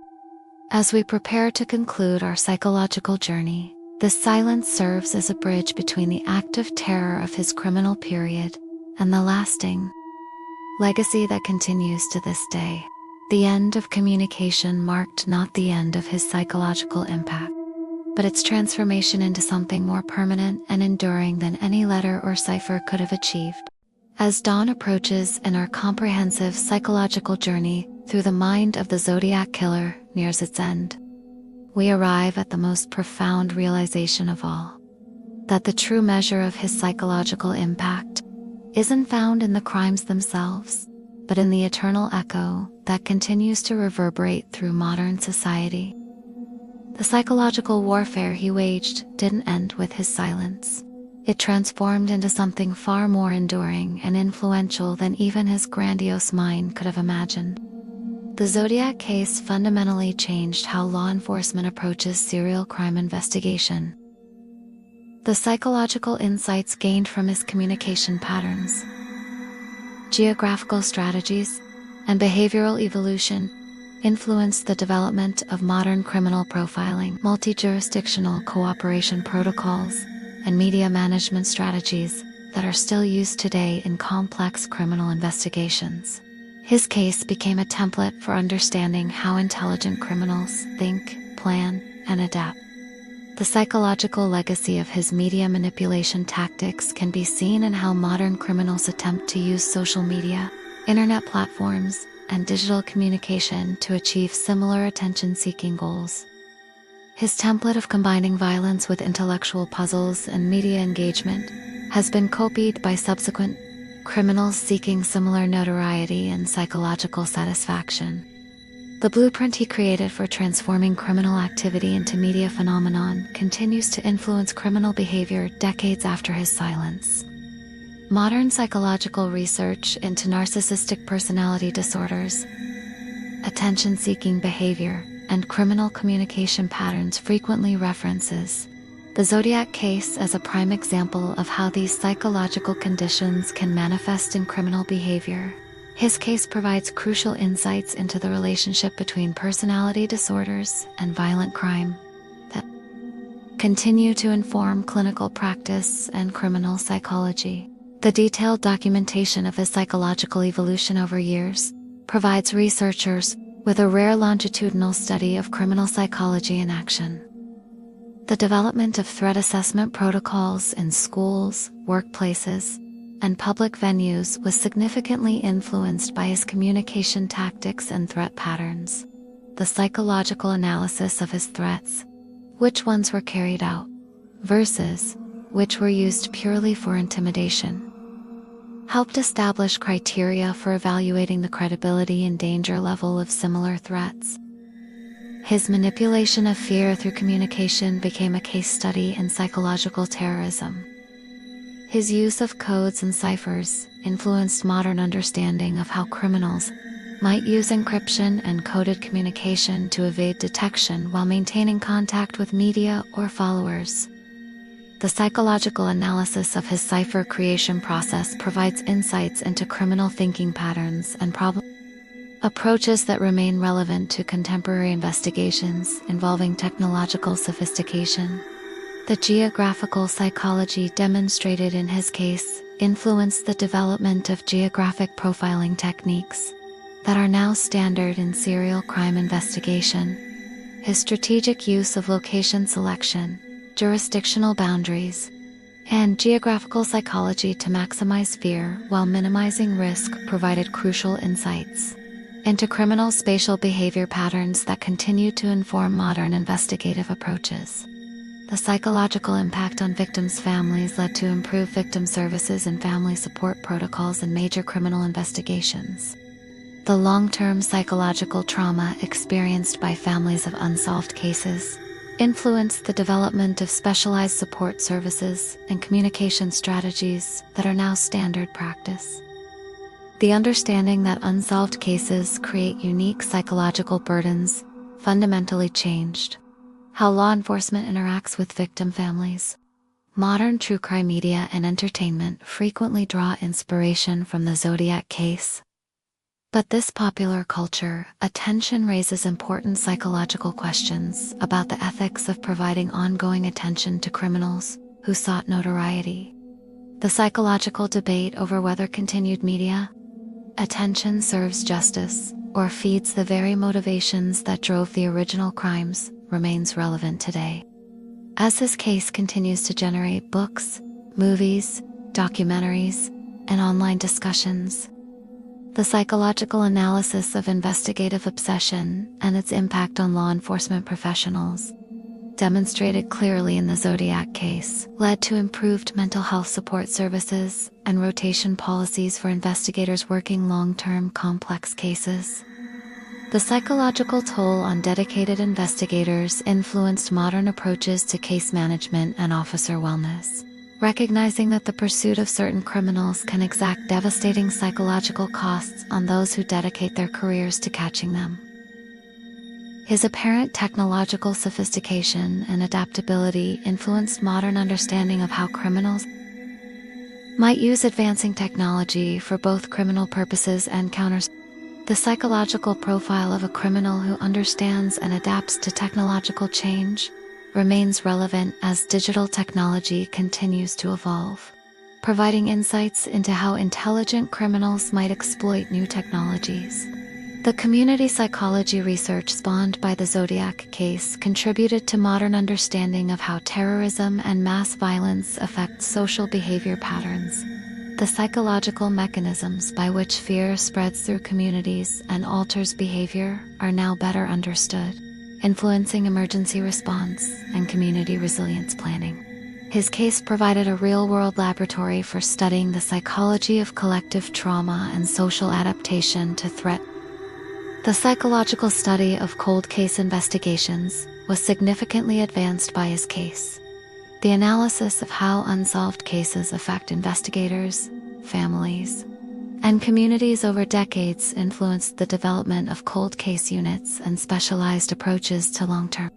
As we prepare to conclude our psychological journey, this silence serves as a bridge between the active terror of his criminal period and the lasting legacy that continues to this day. The end of communication marked not the end of his psychological impact, but its transformation into something more permanent and enduring than any letter or cipher could have achieved. As dawn approaches and our comprehensive psychological journey through the mind of the Zodiac Killer nears its end, we arrive at the most profound realization of all, that the true measure of his psychological impact isn't found in the crimes themselves, but in the eternal echo that continues to reverberate through modern society. The psychological warfare he waged didn't end with his silence. It transformed into something far more enduring and influential than even his grandiose mind could have imagined. The Zodiac case fundamentally changed how law enforcement approaches serial crime investigation. The psychological insights gained from his communication patterns, geographical strategies, and behavioral evolution influenced the development of modern criminal profiling, multi-jurisdictional cooperation protocols, and media management strategies that are still used today in complex criminal investigations. His case became a template for understanding how intelligent criminals think, plan, and adapt. The psychological legacy of his media manipulation tactics can be seen in how modern criminals attempt to use social media, internet platforms, and digital communication to achieve similar attention-seeking goals. His template of combining violence with intellectual puzzles and media engagement has been copied by subsequent criminals seeking similar notoriety and psychological satisfaction. The blueprint he created for transforming criminal activity into media phenomenon continues to influence criminal behavior decades after his silence. Modern psychological research into narcissistic personality disorders, attention-seeking behavior, and criminal communication patterns frequently references the Zodiac case as a prime example of how these psychological conditions can manifest in criminal behavior. His case provides crucial insights into the relationship between personality disorders and violent crime that continue to inform clinical practice and criminal psychology. The detailed documentation of his psychological evolution over years provides researchers with a rare longitudinal study of criminal psychology in action. The development of threat assessment protocols in schools, workplaces, and public venues was significantly influenced by his communication tactics and threat patterns. The psychological analysis of his threats, which ones were carried out, versus which were used purely for intimidation, helped establish criteria for evaluating the credibility and danger level of similar threats. His manipulation of fear through communication became a case study in psychological terrorism. His use of codes and ciphers influenced modern understanding of how criminals might use encryption and coded communication to evade detection while maintaining contact with media or followers. The psychological analysis of his cipher creation process provides insights into criminal thinking patterns and problem approaches that remain relevant to contemporary investigations involving technological sophistication. The geographical psychology demonstrated in his case influenced the development of geographic profiling techniques that are now standard in serial crime investigation. His strategic use of location selection, jurisdictional boundaries, and geographical psychology to maximize fear while minimizing risk provided crucial insights into criminal spatial behavior patterns that continue to inform modern investigative approaches. The psychological impact on victims' families led to improved victim services and family support protocols in major criminal investigations. The long-term psychological trauma experienced by families of unsolved cases influenced the development of specialized support services and communication strategies that are now standard practice. The understanding that unsolved cases create unique psychological burdens fundamentally changed how law enforcement interacts with victim families. Modern true crime media and entertainment frequently draw inspiration from the Zodiac case. But this popular culture attention raises important psychological questions about the ethics of providing ongoing attention to criminals who sought notoriety. The psychological debate over whether continued media attention serves justice or feeds the very motivations that drove the original crimes remains relevant today. As this case continues to generate books, movies, documentaries, and online discussions, the psychological analysis of investigative obsession and its impact on law enforcement professionals, demonstrated clearly in the Zodiac case, led to improved mental health support services and rotation policies for investigators working long-term complex cases. The psychological toll on dedicated investigators influenced modern approaches to case management and officer wellness. recognizing that the pursuit of certain criminals can exact devastating psychological costs on those who dedicate their careers to catching them. His apparent technological sophistication and adaptability influenced modern understanding of how criminals might use advancing technology for both criminal purposes and counters. The psychological profile of a criminal who understands and adapts to technological change remains relevant as digital technology continues to evolve, providing insights into how intelligent criminals might exploit new technologies. The community psychology research spawned by the Zodiac case contributed to modern understanding of how terrorism and mass violence affect social behavior patterns. The psychological mechanisms by which fear spreads through communities and alters behavior are now better understood, influencing emergency response and community resilience planning. His case provided a real-world laboratory for studying the psychology of collective trauma and social adaptation to threat. The psychological study of cold case investigations was significantly advanced by his case. The analysis of how unsolved cases affect investigators, families, and communities over decades influenced the development of cold case units and specialized approaches to long-term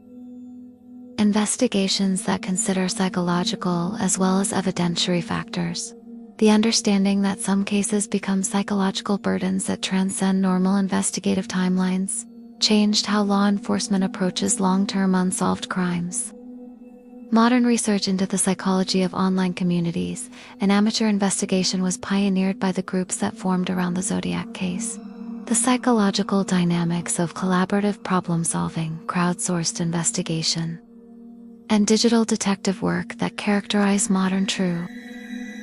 investigations that consider psychological as well as evidentiary factors. The understanding that some cases become psychological burdens that transcend normal investigative timelines changed how law enforcement approaches long-term unsolved crimes. Modern research into the psychology of online communities and amateur investigation was pioneered by the groups that formed around the Zodiac case. The psychological dynamics of collaborative problem-solving, crowdsourced investigation, and digital detective work that characterize modern true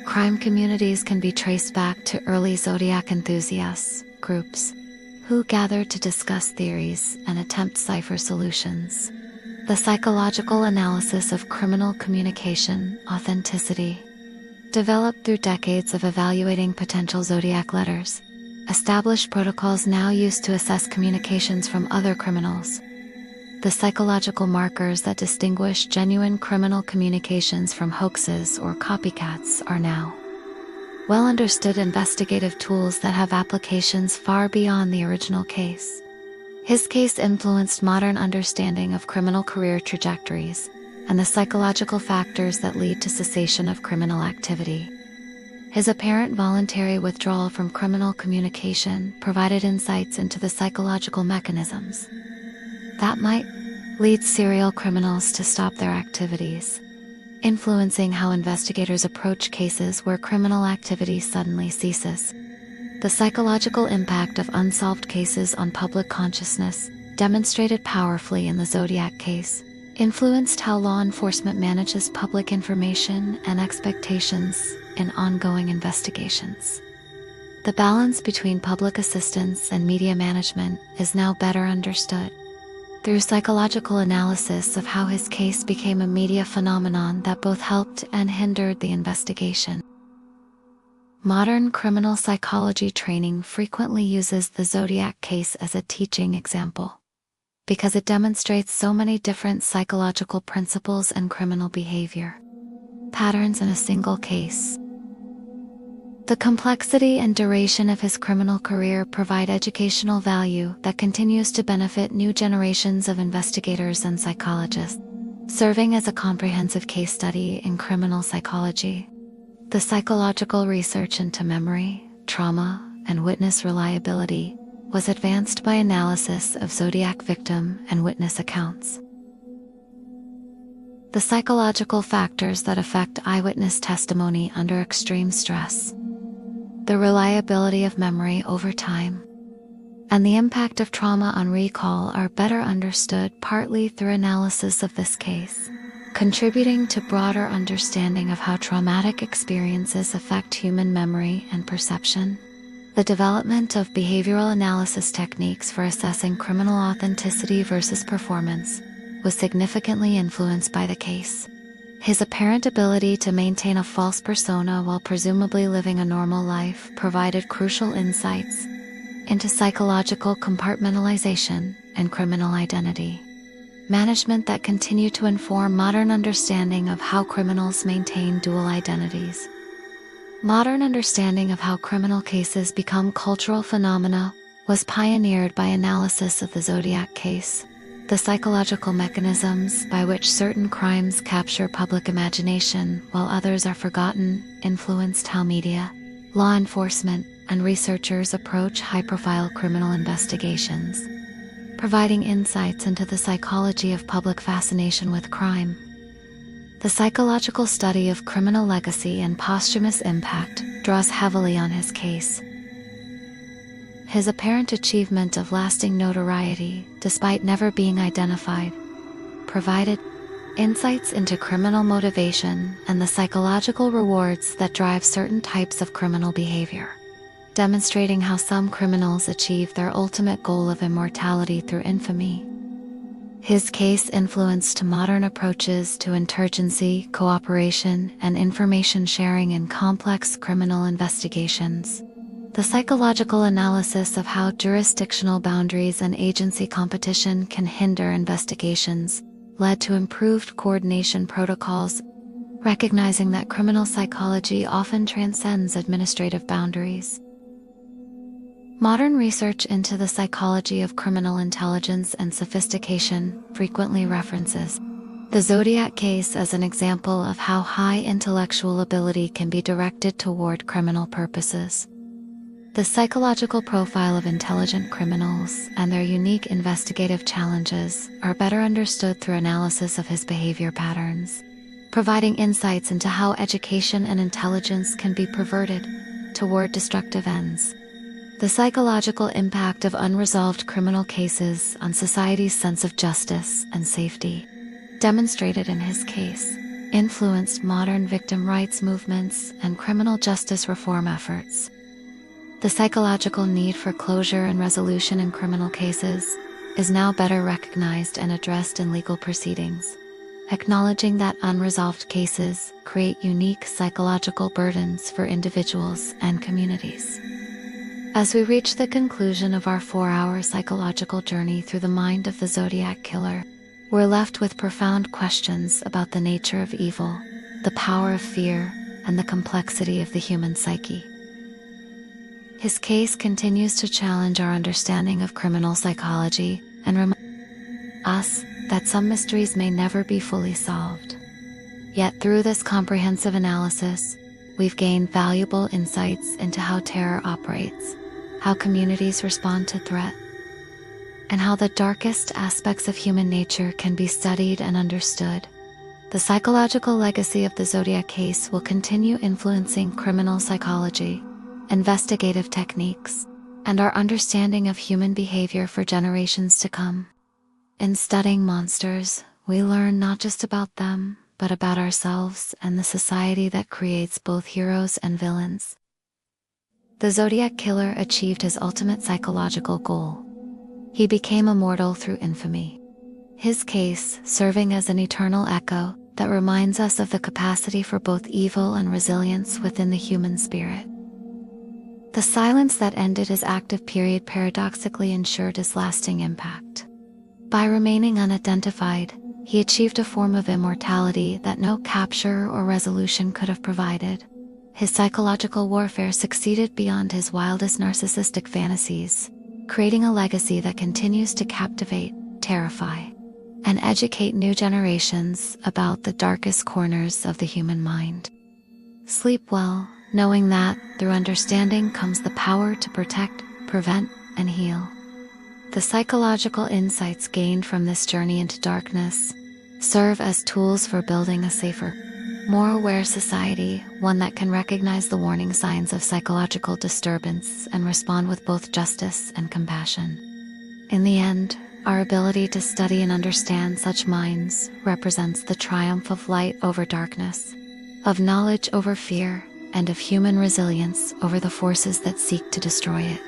crime communities can be traced back to early Zodiac enthusiasts, groups, who gathered to discuss theories and attempt cipher solutions. The psychological analysis of criminal communication authenticity, developed through decades of evaluating potential Zodiac letters, established protocols now used to assess communications from other criminals. The psychological markers that distinguish genuine criminal communications from hoaxes or copycats are now well understood investigative tools that have applications far beyond the original case. His case influenced modern understanding of criminal career trajectories and the psychological factors that lead to cessation of criminal activity. His apparent voluntary withdrawal from criminal communication provided insights into the psychological mechanisms that might lead serial criminals to stop their activities, influencing how investigators approach cases where criminal activity suddenly ceases. The psychological impact of unsolved cases on public consciousness, demonstrated powerfully in the Zodiac case, influenced how law enforcement manages public information and expectations in ongoing investigations. The balance between public assistance and media management is now better understood through psychological analysis of how his case became a media phenomenon that both helped and hindered the investigation. Modern criminal psychology training frequently uses the Zodiac case as a teaching example, because it demonstrates so many different psychological principles and criminal behavior patterns in a single case. The complexity and duration of his criminal career provide educational value that continues to benefit new generations of investigators and psychologists, serving as a comprehensive case study in criminal psychology. The psychological research into memory, trauma, and witness reliability was advanced by analysis of Zodiac victim and witness accounts. The psychological factors that affect eyewitness testimony under extreme stress, the reliability of memory over time, and the impact of trauma on recall are better understood partly through analysis of this case, contributing to broader understanding of how traumatic experiences affect human memory and perception. The development of behavioral analysis techniques for assessing criminal authenticity versus performance was significantly influenced by the case. His apparent ability to maintain a false persona while presumably living a normal life provided crucial insights into psychological compartmentalization and criminal identity. management that continue to inform modern understanding of how criminals maintain dual identities. Modern understanding of how criminal cases become cultural phenomena was pioneered by analysis of the Zodiac case. The psychological mechanisms by which certain crimes capture public imagination while others are forgotten influenced how media, law enforcement, and researchers approach high-profile criminal investigations, providing insights into the psychology of public fascination with crime. The psychological study of criminal legacy and posthumous impact draws heavily on his case. His apparent achievement of lasting notoriety, despite never being identified, provided insights into criminal motivation and the psychological rewards that drive certain types of criminal behavior, demonstrating how some criminals achieve their ultimate goal of immortality through infamy. His case influenced modern approaches to insurgency, cooperation, and information sharing in complex criminal investigations. The psychological analysis of how jurisdictional boundaries and agency competition can hinder investigations led to improved coordination protocols, recognizing that criminal psychology often transcends administrative boundaries. Modern research into the psychology of criminal intelligence and sophistication frequently references the Zodiac case as an example of how high intellectual ability can be directed toward criminal purposes. The psychological profile of intelligent criminals and their unique investigative challenges are better understood through analysis of his behavior patterns, providing insights into how education and intelligence can be perverted toward destructive ends. The psychological impact of unresolved criminal cases on society's sense of justice and safety, demonstrated in his case, influenced modern victim rights movements and criminal justice reform efforts. The psychological need for closure and resolution in criminal cases is now better recognized and addressed in legal proceedings, acknowledging that unresolved cases create unique psychological burdens for individuals and communities. As we reach the conclusion of our 4-hour psychological journey through the mind of the Zodiac Killer, we're left with profound questions about the nature of evil, the power of fear, and the complexity of the human psyche. His case continues to challenge our understanding of criminal psychology and remind us that some mysteries may never be fully solved. Yet through this comprehensive analysis, we've gained valuable insights into how terror operates, how communities respond to threat, and how the darkest aspects of human nature can be studied and understood. The psychological legacy of the Zodiac case will continue influencing criminal psychology, investigative techniques, and our understanding of human behavior for generations to come. In studying monsters, we learn not just about them, but about ourselves and the society that creates both heroes and villains. The Zodiac Killer achieved his ultimate psychological goal. He became immortal through infamy. His case serving as an eternal echo that reminds us of the capacity for both evil and resilience within the human spirit. The silence that ended his active period paradoxically ensured his lasting impact. By remaining unidentified, he achieved a form of immortality that no capture or resolution could have provided. His psychological warfare succeeded beyond his wildest narcissistic fantasies, creating a legacy that continues to captivate, terrify, and educate new generations about the darkest corners of the human mind. Sleep well, knowing that, through understanding comes the power to protect, prevent, and heal. The psychological insights gained from this journey into darkness serve as tools for building a safer, more aware society, one that can recognize the warning signs of psychological disturbance and respond with both justice and compassion. In the end, our ability to study and understand such minds represents the triumph of light over darkness, of knowledge over fear, and of human resilience over the forces that seek to destroy it.